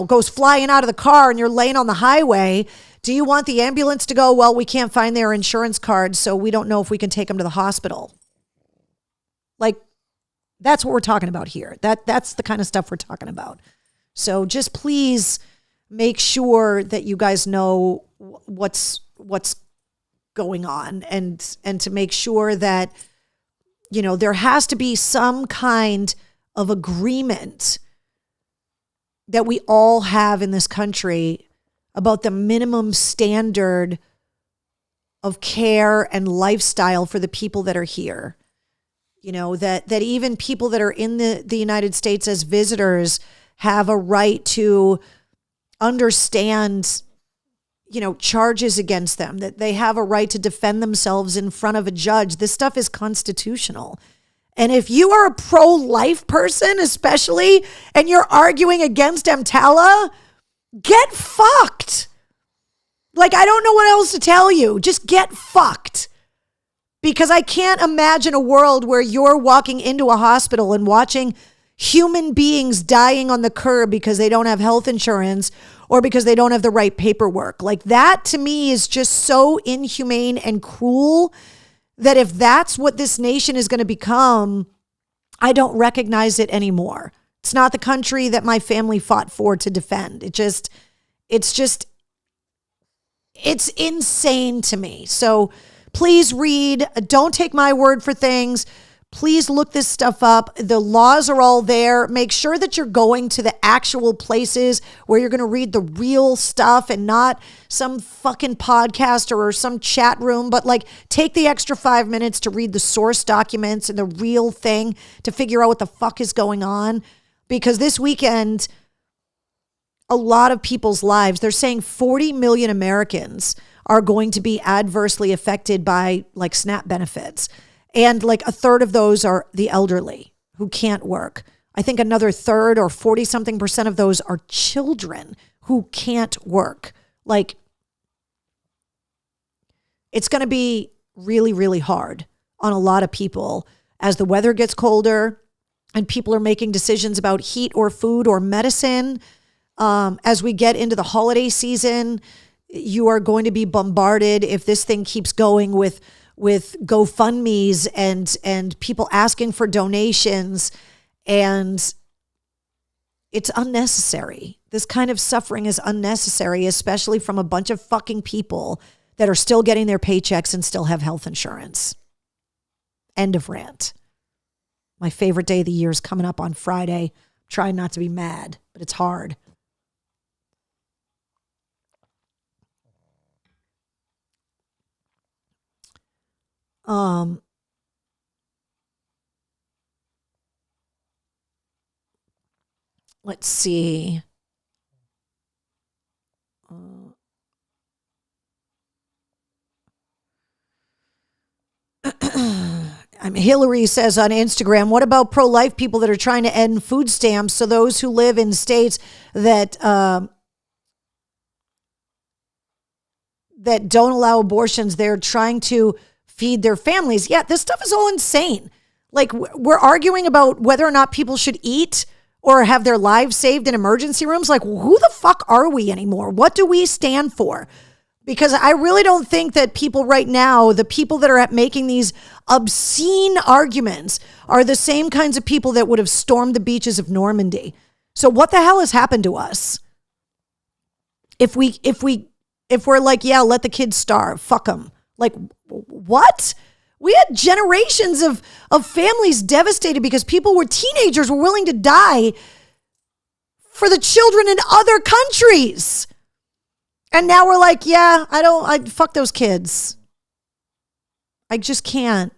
goes flying out of the car and you're laying on the highway, do you want the ambulance to go, well, we can't find their insurance card, so we don't know if we can take them to the hospital? Like, that's what we're talking about here. That's the kind of stuff we're talking about. So just please make sure that you guys know what's going on and to make sure that, there has to be some kind of agreement that we all have in this country about the minimum standard of care and lifestyle for the people that are here. That even people that are in the United States as visitors have a right to understand, charges against them, that they have a right to defend themselves in front of a judge. This stuff is constitutional. And if you are a pro-life person, especially, and you're arguing against EMTALA, get fucked. Like, I don't know what else to tell you. Just get fucked. Because I can't imagine a world where you're walking into a hospital and watching human beings dying on the curb because they don't have health insurance or because they don't have the right paperwork. Like, that to me is just so inhumane and cruel that if that's what this nation is going to become, I don't recognize it anymore. It's not the country that my family fought for to defend. It's insane to me. So please read. Don't take my word for things. Please look this stuff up. The laws are all there. Make sure that you're going to the actual places where you're going to read the real stuff and not some fucking podcast or some chat room, but like take the extra 5 minutes to read the source documents and the real thing to figure out what the fuck is going on. Because this weekend, a lot of people's lives, they're saying 40 million Americans are going to be adversely affected by like SNAP benefits. And like a third of those are the elderly who can't work. I think another third or 40-something% of those are children who can't work. Like, it's going to be really, really hard on a lot of people as the weather gets colder and people are making decisions about heat or food or medicine. As we get into the holiday season, You are going to be bombarded if this thing keeps going with GoFundMe's and people asking for donations, and it's unnecessary. This kind of suffering is unnecessary, especially from a bunch of fucking people that are still getting their paychecks and still have health insurance. End of rant. My favorite day of the year is coming up on Friday. I'm trying not to be mad, but it's hard. Let's see. Hillary says on Instagram, what about pro-life people that are trying to end food stamps? So those who live in states that that don't allow abortions, they're trying to feed their families. Yeah, this stuff is all insane. Like, we're arguing about whether or not people should eat or have their lives saved in emergency rooms. Like, who the fuck are we anymore? What do we stand for? Because I really don't think that people right now, the people that are making these obscene arguments, are the same kinds of people that would have stormed the beaches of Normandy. So what the hell has happened to us? If we're like, yeah, let the kids starve, fuck them. Like, what? We had generations of families devastated because teenagers were willing to die for the children in other countries. And now we're like, yeah, I fuck those kids. I just can't.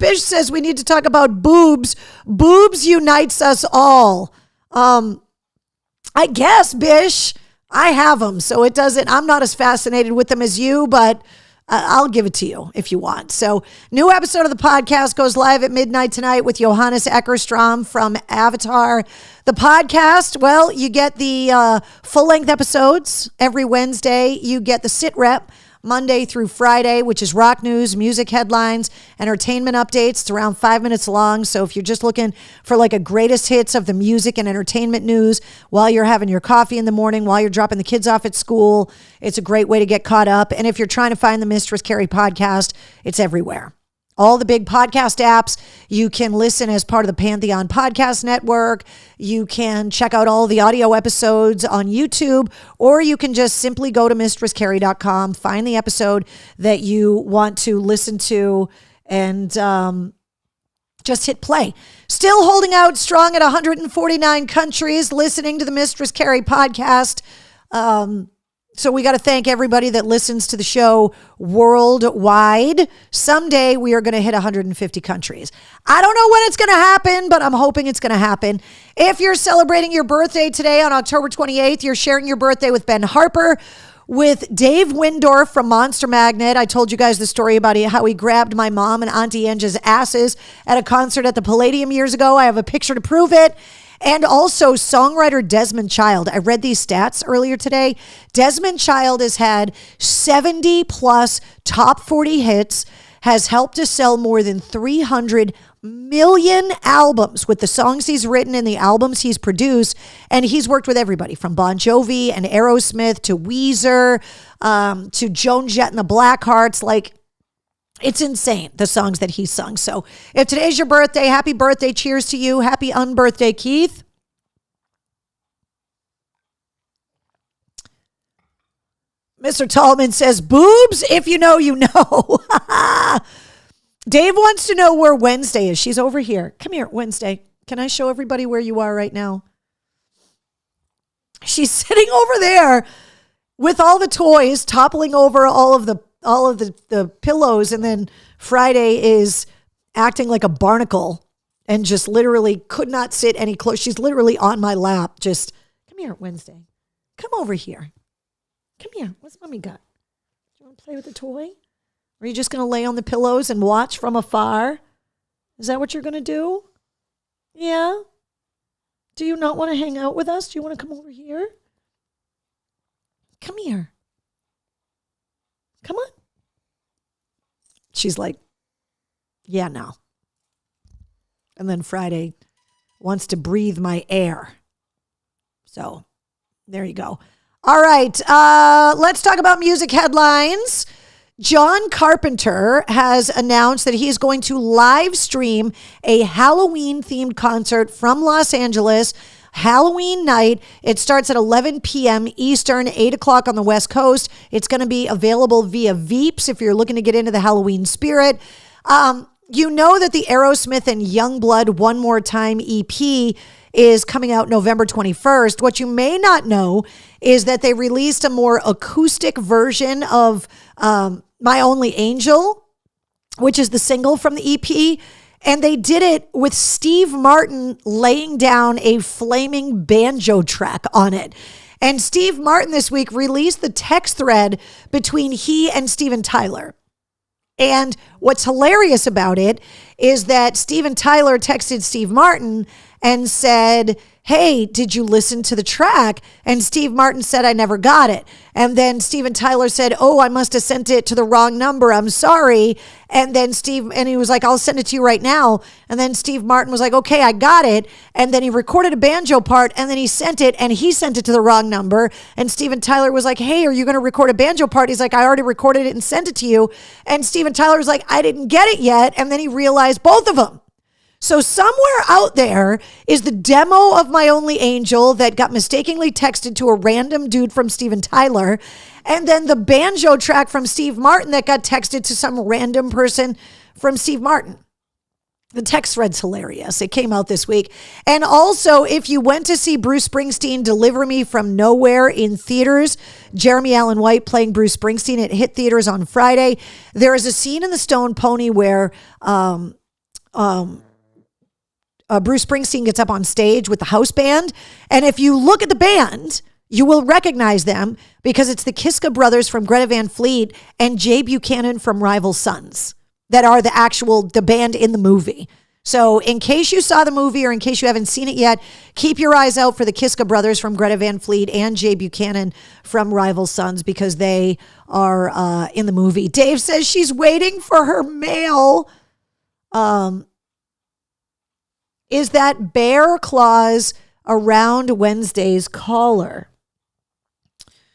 Bish says we need to talk about boobs. Boobs unites us all. I guess, Bish, I have them, so it doesn't, I'm not as fascinated with them as you, but I'll give it to you if you want. So, new episode of the podcast goes live at midnight tonight with Johannes Eckerstrom from Avatar. The podcast, well, you get the full-length episodes every Wednesday. You get the sit rep Monday through Friday, which is rock news, music headlines, entertainment updates. It's around 5 minutes long. So if you're just looking for like a greatest hits of the music and entertainment news while you're having your coffee in the morning, while you're dropping the kids off at school, it's a great way to get caught up. And if you're trying to find the Mistress Carrie podcast, it's everywhere. All the big podcast apps. You can listen as part of the Pantheon Podcast Network. You can check out all the audio episodes on YouTube, or you can just simply go to mistresscarrie.com, find the episode that you want to listen to, and just hit play. Still holding out strong at 149 countries listening to the Mistress Carrie podcast. So we got to thank everybody that listens to the show worldwide. Someday we are going to hit 150 countries. I don't know when it's going to happen, but I'm hoping it's going to happen. If you're celebrating your birthday today on October 28th, you're sharing your birthday with Ben Harper, with Dave Windorf from Monster Magnet. I told you guys the story about how he grabbed my mom and Auntie Ange's asses at a concert at the Palladium years ago. I have a picture to prove it. And also songwriter Desmond Child. I read these stats earlier today. Desmond Child has had 70 plus top 40 hits, has helped to sell more than 300 million albums with the songs he's written and the albums he's produced. And he's worked with everybody from Bon Jovi and Aerosmith to Weezer, to Joan Jett and the Blackhearts. Like, it's insane, the songs that he sung. So if today's your birthday, happy birthday. Cheers to you. Happy unbirthday, Keith. Mr. Tallman says, boobs, if you know, you know. Dave wants to know where Wednesday is. She's over here. Come here, Wednesday. Can I show everybody where you are right now? She's sitting over there with all the toys, toppling over all of the pillows, and then Friday is acting like a barnacle and just literally could not sit any closer. She's literally on my lap. Just come here, Wednesday. Come over here. Come here. What's mommy got? Do you want to play with the toy? Or are you just going to lay on the pillows and watch from afar? Is that what you're going to do? Yeah? Do you not want to hang out with us? Do you want to come over here? Come here. Come on. She's like, yeah, no. And then Friday wants to breathe my air. So there you go. All right, let's talk about music headlines. John Carpenter has announced that he is going to live stream a Halloween-themed concert from Los Angeles, Halloween night. It starts at 11 p.m. Eastern, 8 o'clock on the West Coast. It's going to be available via Veeps if you're looking to get into the Halloween spirit. You know that the Aerosmith and Youngblood One More Time EP is coming out November 21st. What you may not know is that they released a more acoustic version of My Only Angel, which is the single from the EP. And they did it with Steve Martin laying down a flaming banjo track on it. And Steve Martin this week released the text thread between he and Steven Tyler. And what's hilarious about it is that Steven Tyler texted Steve Martin and said, hey, did you listen to the track? And Steve Martin said, I never got it. And then Steven Tyler said, oh, I must have sent it to the wrong number. I'm sorry. And then he was like, I'll send it to you right now. And then Steve Martin was like, okay, I got it. And then he recorded a banjo part and then he sent it to the wrong number. And Steven Tyler was like, hey, are you going to record a banjo part? He's like, I already recorded it and sent it to you. And Steven Tyler was like, I didn't get it yet. And then he realized both of them. So somewhere out there is the demo of My Only Angel that got mistakenly texted to a random dude from Steven Tyler, and then the banjo track from Steve Martin that got texted to some random person from Steve Martin. The text thread's hilarious. It came out this week. And also, if you went to see Bruce Springsteen Deliver Me From Nowhere in theaters, Jeremy Allen White playing Bruce Springsteen, it hit theaters on Friday. There is a scene in The Stone Pony where Bruce Springsteen gets up on stage with the house band. And if you look at the band, you will recognize them because it's the Kiska brothers from Greta Van Fleet and Jay Buchanan from Rival Sons that are the band in the movie. So in case you saw the movie or in case you haven't seen it yet, keep your eyes out for the Kiska brothers from Greta Van Fleet and Jay Buchanan from Rival Sons because they are in the movie. Dave says she's waiting for her mail. Is that bear claws around Wednesday's collar?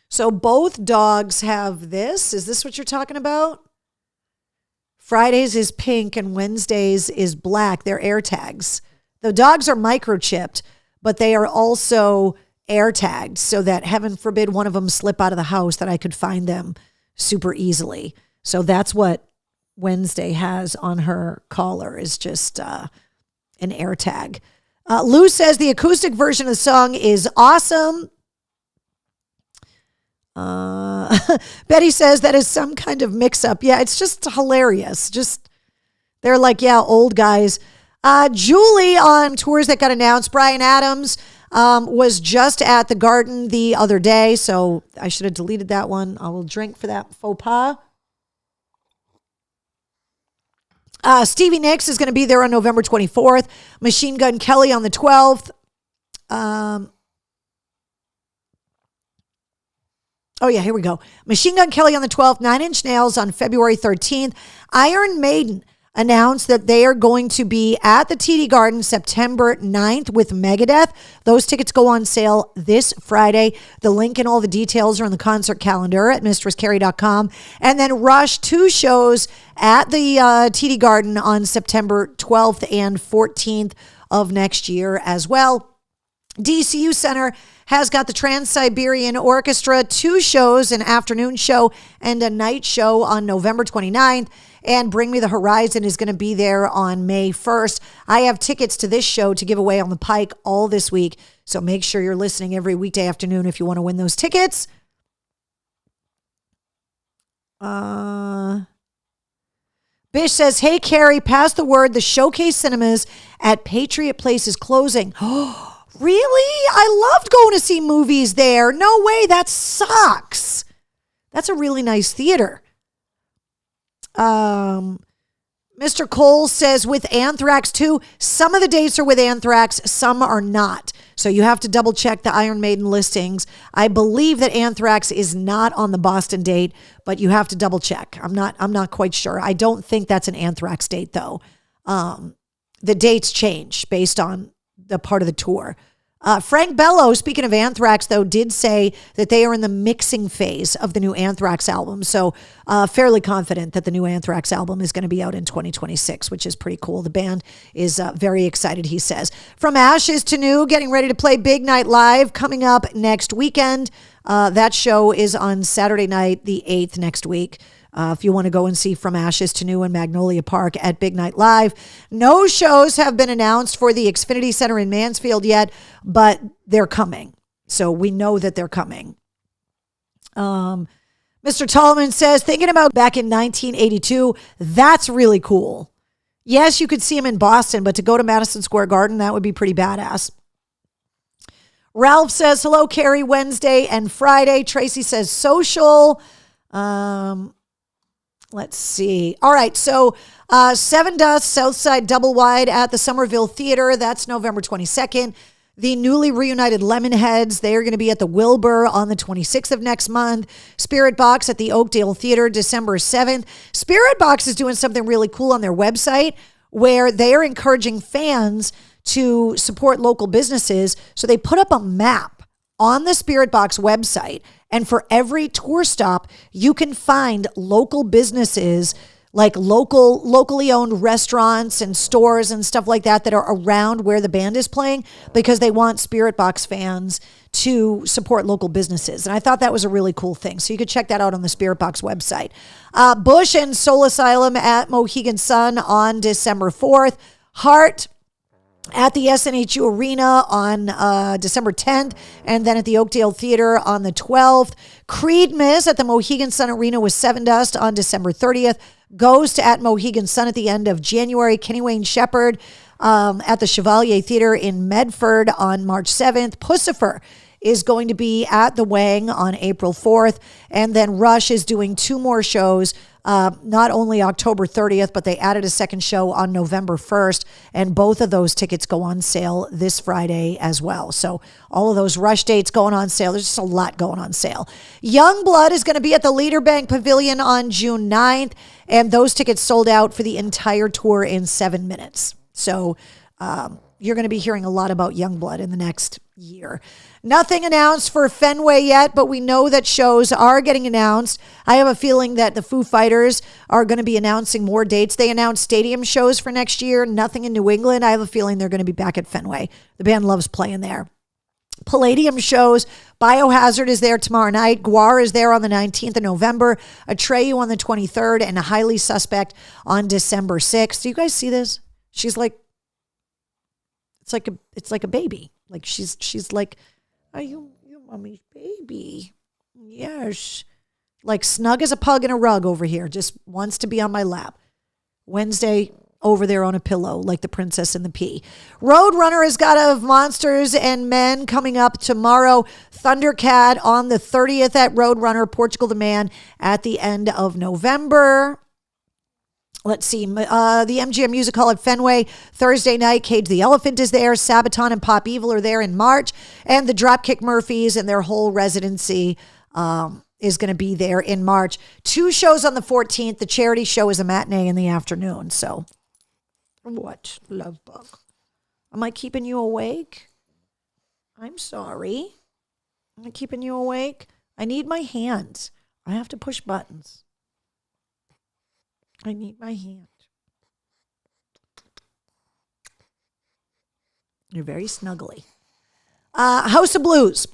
So both dogs have this. Is this what you're talking about? Fridays is pink and Wednesdays is black. They're air tags. The dogs are microchipped, but they are also air tagged so that heaven forbid one of them slip out of the house that I could find them super easily. So that's what Wednesday has on her collar is just an air tag. Lou says the acoustic version of the song is awesome. Betty says that is some kind of mix-up. Yeah, it's just hilarious. They're like, yeah, old guys. Julie on tours that got announced. Bryan Adams was just at the Garden the other day, so I should have deleted that one. I will drink for that faux pas. Stevie Nicks is going to be there on November 24th. Machine Gun Kelly on the 12th. Here we go. Machine Gun Kelly on the 12th. 9 Inch Nails on February 13th. Iron Maiden announced that they are going to be at the TD Garden September 9th with Megadeth. Those tickets go on sale this Friday. The link and all the details are on the concert calendar at mistresscarrie.com. And then Rush, 2 shows at the TD Garden on September 12th and 14th of next year as well. DCU Center has got the Trans-Siberian Orchestra, 2 shows, an afternoon show and a night show on November 29th. And Bring Me the Horizon is going to be there on May 1st. I have tickets to this show to give away on the Pike all this week. So make sure you're listening every weekday afternoon if you want to win those tickets. Bish says, hey, Carrie, pass the word. The Showcase Cinemas at Patriot Place is closing. Oh, really? I loved going to see movies there. No way. That sucks. That's a really nice theater. Mr. Cole says with Anthrax too, some of the dates are with Anthrax, some are not. So you have to double check the Iron Maiden listings. I believe that Anthrax is not on the Boston date, but you have to double check. I'm not quite sure. I don't think that's an Anthrax date though. The dates change based on the part of the tour. Frank Bello, speaking of Anthrax, though, did say that they are in the mixing phase of the new Anthrax album. So fairly confident that the new Anthrax album is going to be out in 2026, which is pretty cool. The band is very excited, he says. From ashes to new, getting ready to play Big Night Live coming up next weekend. That show is on Saturday night, the 8th next week. If you want to go and see From Ashes to New in Magnolia Park at Big Night Live. No shows have been announced for the Xfinity Center in Mansfield yet, but they're coming. So we know that they're coming. Mr. Tallman says, thinking about back in 1982, that's really cool. Yes, you could see him in Boston, but to go to Madison Square Garden, that would be pretty badass. Ralph says, hello, Carrie, Wednesday and Friday. Tracy says, social. Let's see. All right. So Seven Dust, Southside Double Wide at the Somerville Theater. That's November 22nd. The newly reunited Lemonheads, they are going to be at the Wilbur on the 26th of next month. Spirit Box at the Oakdale Theater, December 7th. Spirit Box is doing something really cool on their website where they are encouraging fans to support local businesses. So they put up a map on the Spirit Box website. And for every tour stop, you can find local businesses, like locally owned restaurants and stores and stuff like that are around where the band is playing, because they want Spirit Box fans to support local businesses. And I thought that was a really cool thing. So you could check that out on the Spirit Box website. Bush and Soul Asylum at Mohegan Sun on December 4th. Heart at the SNHU Arena on December 10th, and then at the Oakdale Theater on the 12th. Creed Miss at the Mohegan Sun Arena with Seven Dust on December 30th. Ghost at Mohegan Sun at the end of January. Kenny Wayne Shepherd at the Chevalier Theater in Medford on March 7th. Pussifer is going to be at the Wang on April 4th. And then Rush is doing 2 more shows, not only October 30th, but they added a second show on November 1st. And both of those tickets go on sale this Friday as well. So all of those Rush dates going on sale. There's just a lot going on sale. Youngblood is going to be at the Leader Bank Pavilion on June 9th. And those tickets sold out for the entire tour in 7 minutes. So you're going to be hearing a lot about Youngblood in the next year. Nothing announced for Fenway yet, but we know that shows are getting announced. I have a feeling that the Foo Fighters are going to be announcing more dates. They announced stadium shows for next year, nothing in New England. I have a feeling they're going to be back at Fenway. The band loves playing there. Palladium shows. Biohazard is there tomorrow night. Guar is there on the 19th of November. Atreyu on the 23rd, and a Highly Suspect on December 6th. Do you guys see this? She's like, it's like a baby. Like she's like, are you mommy's baby? Yes. Like snug as a pug in a rug over here. Just wants to be on my lap. Wednesday over there on a pillow like the Princess and the Pea. Roadrunner has got of Monsters and Men coming up tomorrow. Thundercat on the 30th at Roadrunner. Portugal the Man at the end of November. Let's see, the MGM Music Hall at Fenway, Thursday night. Cage the Elephant is there. Sabaton and Pop Evil are there in March. And the Dropkick Murphys and their whole residency is going to be there in March. 2 shows on the 14th. The charity show is a matinee in the afternoon. So, what, love bug? Am I keeping you awake? I'm sorry. Am I keeping you awake? I need my hands. I have to push buttons. I need my hand. You're very snuggly. House of Blues.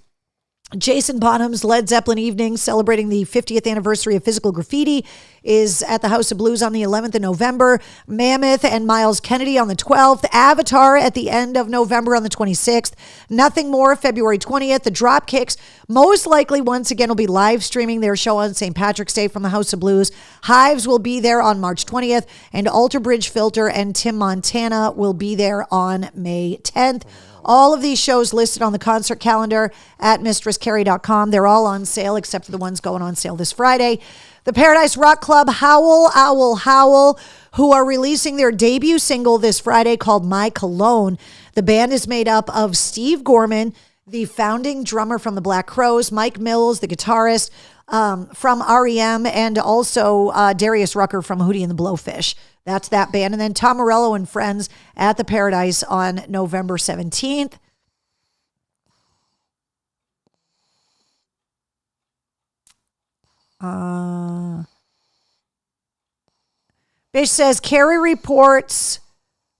Jason Bonham's Led Zeppelin evening celebrating the 50th anniversary of Physical Graffiti is at the House of Blues on the 11th of November. Mammoth and Miles Kennedy on the 12th. Avatar at the end of November on the 26th. Nothing More February 20th. The Dropkicks most likely once again will be live streaming their show on St. Patrick's Day from the House of Blues. Hives will be there on March 20th, and Alter Bridge Filter and Tim Montana will be there on May 10th. All of these shows listed on the concert calendar at mistresscarrie.com. They're all on sale except for the ones going on sale this Friday. The Paradise Rock Club, Howl, Owl, Howl, who are releasing their debut single this Friday called My Cologne. The band is made up of Steve Gorman, the founding drummer from the Black Crowes, Mike Mills, the guitarist from REM, and also Darius Rucker from Hootie and the Blowfish. That's that band. And then Tom Morello and Friends at the Paradise on November 17th. Bish says Carrie reports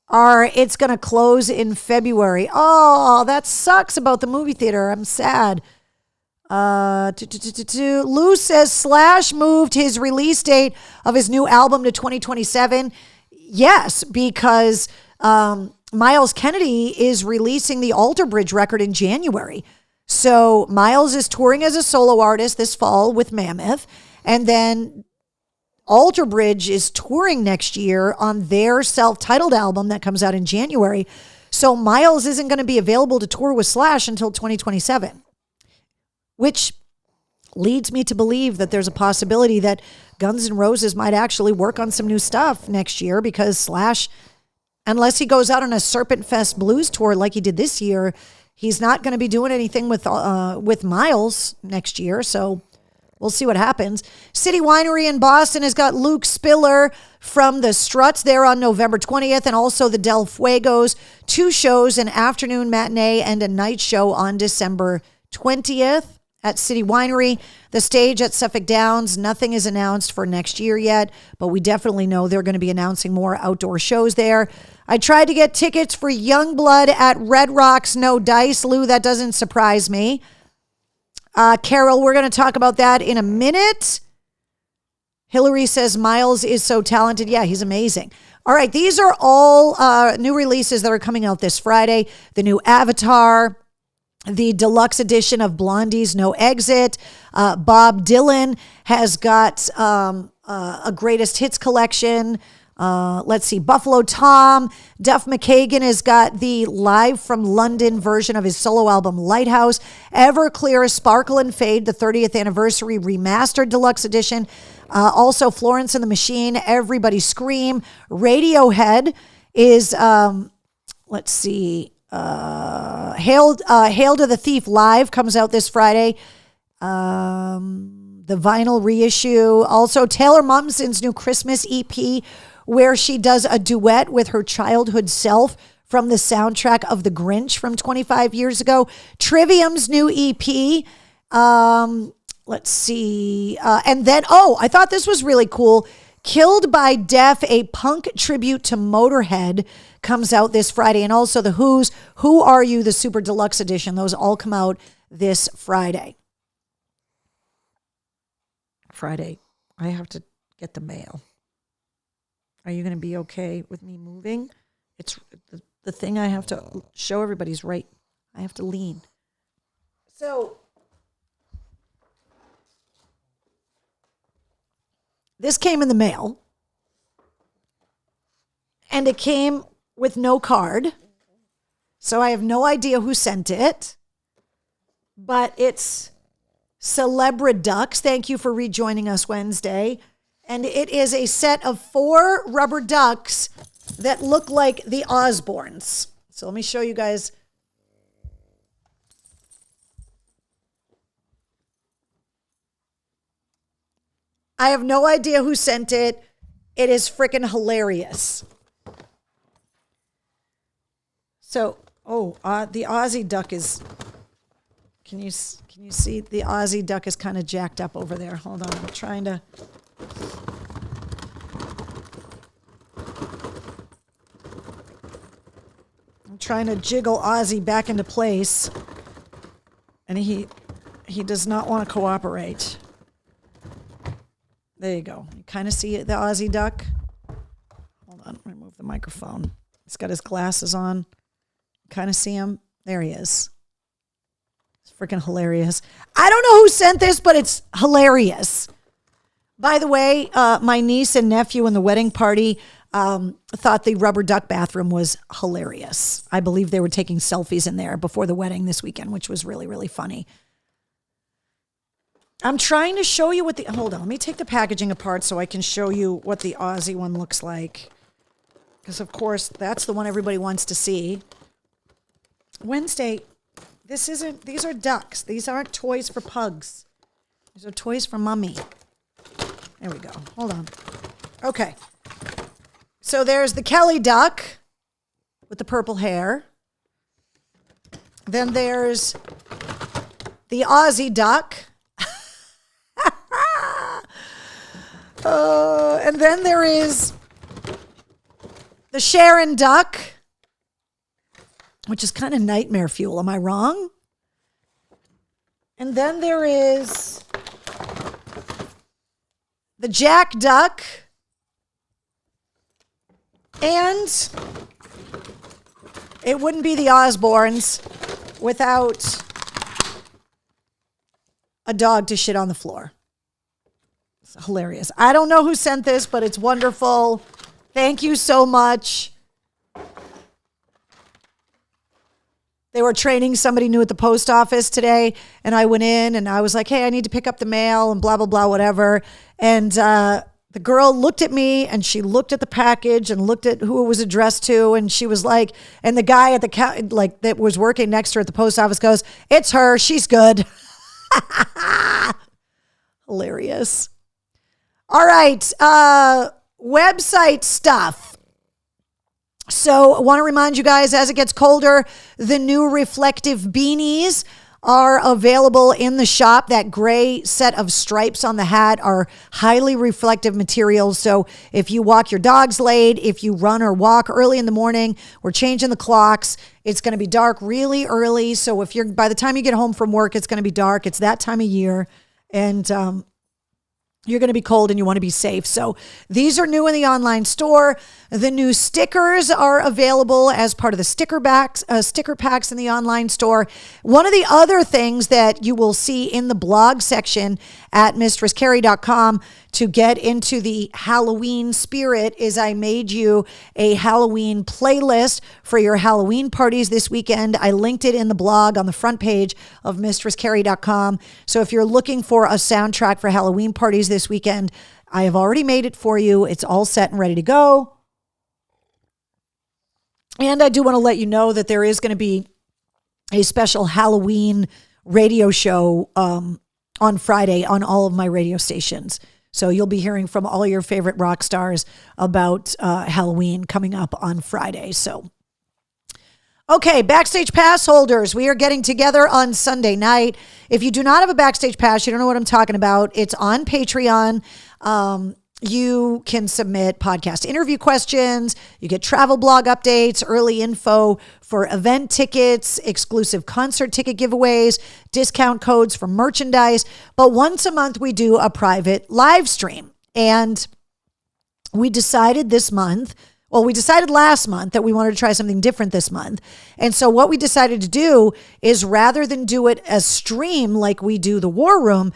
it's going to close in February. Oh, that sucks about the movie theater. I'm sad. Lou says Slash moved his release date of his new album to 2027. Yes, because Miles Kennedy is releasing the Alter Bridge record in January. So Miles is touring as a solo artist this fall with Mammoth. And then Alter Bridge is touring next year on their self-titled album that comes out in January. So Miles isn't going to be available to tour with Slash until 2027, which leads me to believe that there's a possibility that Guns N' Roses might actually work on some new stuff next year, because Slash, unless he goes out on a Serpent Fest blues tour like he did this year, he's not going to be doing anything with Miles next year. So we'll see what happens. City Winery in Boston has got Luke Spiller from the Struts there on November 20th, and also the Del Fuegos. 2 shows, an afternoon matinee and a night show on December 20th at City Winery. The Stage at Suffolk Downs, nothing is announced for next year yet, but we definitely know they're going to be announcing more outdoor shows there. I tried to get tickets for Youngblood at Red Rocks, no dice. Lou, that doesn't surprise me. Carol, we're going to talk about that in a minute. Hillary says Miles is so talented. Yeah, he's amazing. All right, these are all new releases that are coming out this Friday. The new Avatar, the deluxe edition of Blondie's No Exit. Bob Dylan has got a greatest hits collection. Let's see, Buffalo Tom. Duff McKagan has got the live from London version of his solo album Lighthouse. Everclear Sparkle and Fade, the 30th anniversary remastered deluxe edition. Also Florence and the Machine, Everybody Scream. Radiohead is, let's see, Hail to the Thief Live comes out this Friday. The vinyl reissue. Also Taylor Momsen's new Christmas EP, where she does a duet with her childhood self from the soundtrack of The Grinch from 25 years ago. Trivium's new EP. Let's see. And then, I thought this was really cool. Killed by Death, a punk tribute to Motorhead, comes out this Friday. And also The Who's Who Are You, the Super Deluxe Edition. Those all come out this Friday. I have to get the mail. Are you going to be okay with me moving? It's the thing I have to show everybody's right. I have to lean. So this came in the mail, and it came with no card. So I have no idea who sent it, but it's Celebriducks. Thank you for rejoining us Wednesday. And it is a set of 4 rubber ducks that look like the Osbournes. So let me show you guys. I have no idea who sent it. It is freaking hilarious. So, the Aussie duck is, can you see the Aussie duck is kind of jacked up over there. Hold on, I'm trying to. Trying to jiggle Ozzy back into place, and he does not want to cooperate. There you go. You kind of see the Aussie duck. Hold on, remove the microphone. He's got his glasses on. Kind of see him. There he is. It's freaking hilarious. I don't know who sent this, but it's hilarious. By the way, my niece and nephew in the wedding party thought the rubber duck bathroom was hilarious. I believe they were taking selfies in there before the wedding this weekend, which was really, really funny. I'm trying to show you hold on, let me take the packaging apart so I can show you what the Aussie one looks like. Because, of course, that's the one everybody wants to see. Wednesday, these are ducks. These aren't toys for pugs. These are toys for Mummy. There we go. Hold on. Okay. So there's the Kelly duck with the purple hair. Then there's the Aussie duck. And then there is the Sharon duck, which is kind of nightmare fuel. Am I wrong? And then there is the Jack duck. And it wouldn't be the Osbournes without a dog to shit on the floor. It's hilarious. I don't know who sent this, but it's wonderful. Thank you so much. They were training somebody new at the post office today, and I went in and I was like, hey, I need to pick up the mail and blah, blah, blah, whatever. And the girl looked at me and she looked at the package and looked at who it was addressed to. And she was like, and the guy at the like that was working next to her at the post office goes, it's her. She's good. Hilarious. All right. Website stuff. So I want to remind you guys, as it gets colder, the new reflective beanies are available in the shop. That gray set of stripes on the hat are highly reflective materials. So if you walk your dogs late, if you run or walk early in the morning, we're changing the clocks. It's going to be dark really early. So if you're, by the time you get home from work, it's going to be dark. It's that time of year. And, you're going to be cold and you want to be safe. So these are new in the online store. The new stickers are available as part of the sticker packs in the online store. One of the other things that you will see in the blog section at mistresscarrie.com to get into the Halloween spirit is I made you a Halloween playlist for your Halloween parties this weekend. I linked it in the blog on the front page of mistresscarrie.com. So if you're looking for a soundtrack for Halloween parties this weekend, I have already made it for you. It's all set and ready to go. And I do want to let you know that there is going to be a special Halloween radio show on Friday on all of my radio stations. So you'll be hearing from all your favorite rock stars about Halloween coming up on Friday. So, okay, Backstage Pass holders, we are getting together on Sunday night. If you do not have a Backstage Pass, you don't know what I'm talking about. It's on Patreon. You can submit podcast interview questions. You get travel blog updates, early info for event tickets, exclusive concert ticket giveaways, discount codes for merchandise. But once a month, we do a private live stream. And we decided this month, well, we decided last month that we wanted to try something different this month. And so what we decided to do is rather than do it as stream like we do the War Room,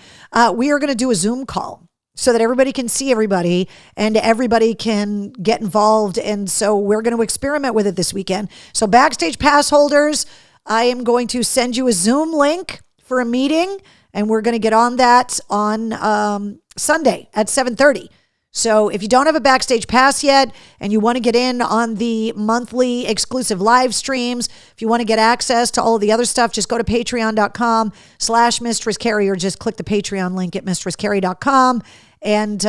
we are going to do a Zoom call, so that everybody can see everybody and everybody can get involved. And so we're going to experiment with it this weekend. So Backstage Pass holders, I am going to send you a Zoom link for a meeting, and we're going to get on that on Sunday at 7:30. So if you don't have a Backstage Pass yet and you want to get in on the monthly exclusive live streams, if you want to get access to all of the other stuff, just go to patreon.com/mistresscarrie or just click the Patreon link at mistresscarrie.com and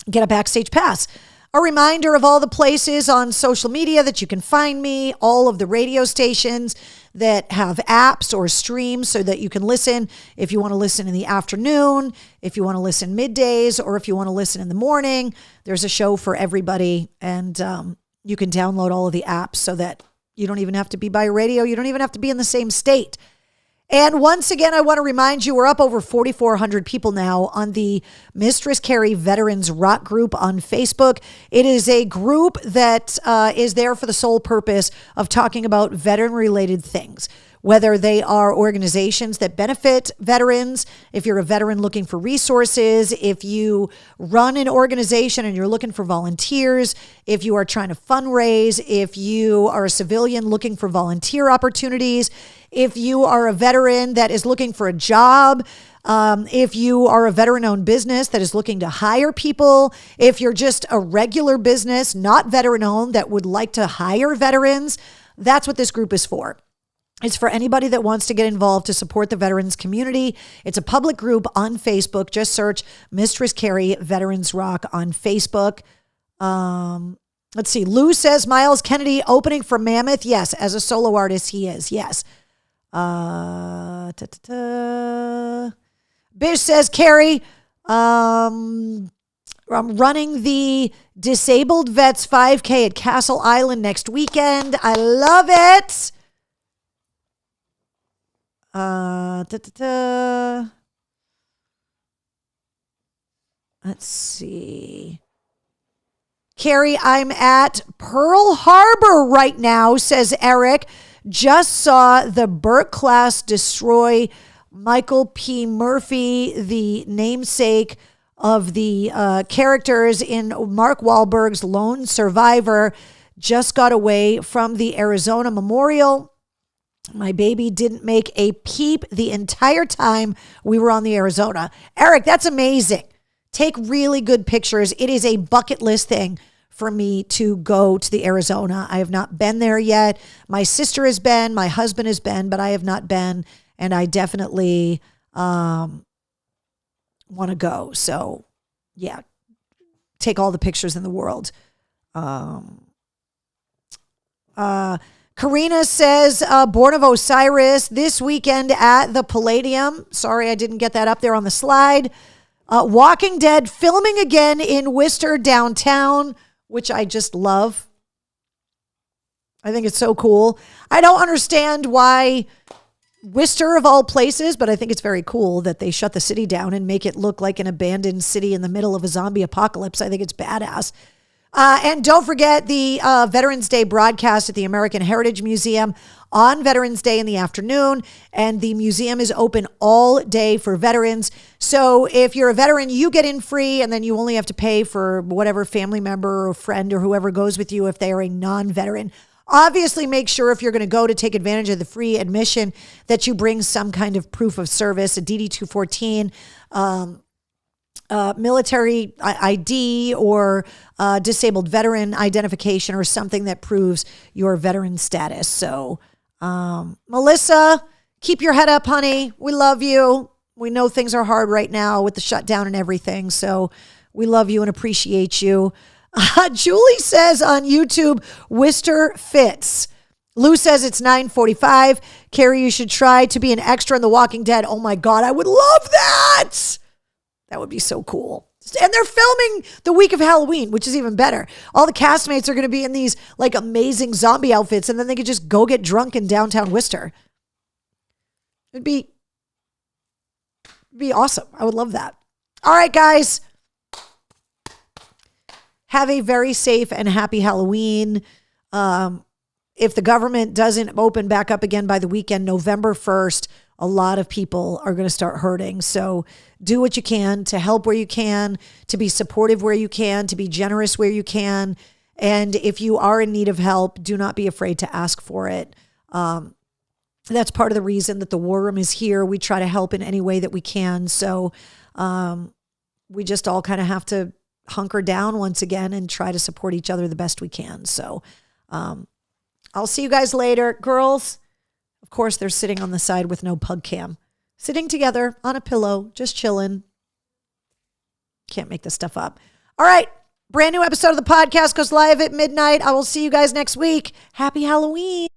get a Backstage Pass. A reminder of all the places on social media that you can find me, all of the radio stations that have apps or streams so that you can listen if you want to listen in the afternoon, if you want to listen middays, or if you want to listen in the morning. There's a show for everybody, and you can download all of the apps so that you don't even have to be by radio. You don't even have to be in the same state. And once again, I want to remind you, we're up over 4,400 people now on the Mistress Carrie Veterans Rock Group on Facebook. It is a group that is there for the sole purpose of talking about veteran-related things, whether they are organizations that benefit veterans, if you're a veteran looking for resources, if you run an organization and you're looking for volunteers, if you are trying to fundraise, if you are a civilian looking for volunteer opportunities, if you are a veteran that is looking for a job, if you are a veteran-owned business that is looking to hire people, if you're just a regular business, not veteran-owned, that would like to hire veterans, that's what this group is for. It's for anybody that wants to get involved to support the veterans community. It's a public group on Facebook. Just search Mistress Carrie Veterans Rock on Facebook. Let's see. Lou says Miles Kennedy opening for Mammoth. Yes, as a solo artist, he is. Yes. Bish says, Carrie, I'm running the Disabled Vets 5K at Castle Island next weekend. I love it. Let's see. Carrie, I'm at Pearl Harbor right now, says Eric. Just saw the Burt class destroy Michael P. Murphy, the namesake of the characters in Mark Wahlberg's Lone Survivor. Just got away from the Arizona Memorial. My baby didn't make a peep the entire time we were on the Arizona. Eric, that's amazing. Take really good pictures. It is a bucket list thing for me to go to the Arizona. I have not been there yet. My sister has been, my husband has been, but I have not been, and I definitely want to go. So, yeah, take all the pictures in the world. Karina says, Born of Osiris this weekend at the Palladium. Sorry, I didn't get that up there on the slide. Walking Dead filming again in Worcester downtown, which I just love. I think it's so cool. I don't understand why Worcester of all places, but I think it's very cool that they shut the city down and make it look like an abandoned city in the middle of a zombie apocalypse. I think it's badass. And don't forget the Veterans Day broadcast at the American Heritage Museum on Veterans Day in the afternoon. And the museum is open all day for veterans. So if you're a veteran, you get in free, and then you only have to pay for whatever family member or friend or whoever goes with you if they are a non-veteran. Obviously, make sure if you're going to go to take advantage of the free admission that you bring some kind of proof of service, a DD-214, military ID, or disabled veteran identification, or something that proves your veteran status. So, Melissa, keep your head up, honey. We love you. We know things are hard right now with the shutdown and everything. So we love you and appreciate you. Julie says on YouTube, Worcester fits. Lou says it's 9:45. Carrie, you should try to be an extra in The Walking Dead. Oh my God, I would love that. That would be so cool. And they're filming the week of Halloween, which is even better. All the castmates are going to be in these like amazing zombie outfits, and then they could just go get drunk in downtown Worcester. It'd be awesome. I would love that. All right, guys. Have a very safe and happy Halloween. If the government doesn't open back up again by the weekend, November 1st, a lot of people are going to start hurting. So do what you can to help where you can, to be supportive where you can, to be generous where you can. And if you are in need of help, do not be afraid to ask for it. That's part of the reason that the War Room is here. We try to help in any way that we can. So we just all kind of have to hunker down once again and try to support each other the best we can. So I'll see you guys later. Girls, of course, they're sitting on the side with no pug cam. Sitting together on a pillow, just chilling. Can't make this stuff up. All right. Brand new episode of the podcast goes live at midnight. I will see you guys next week. Happy Halloween.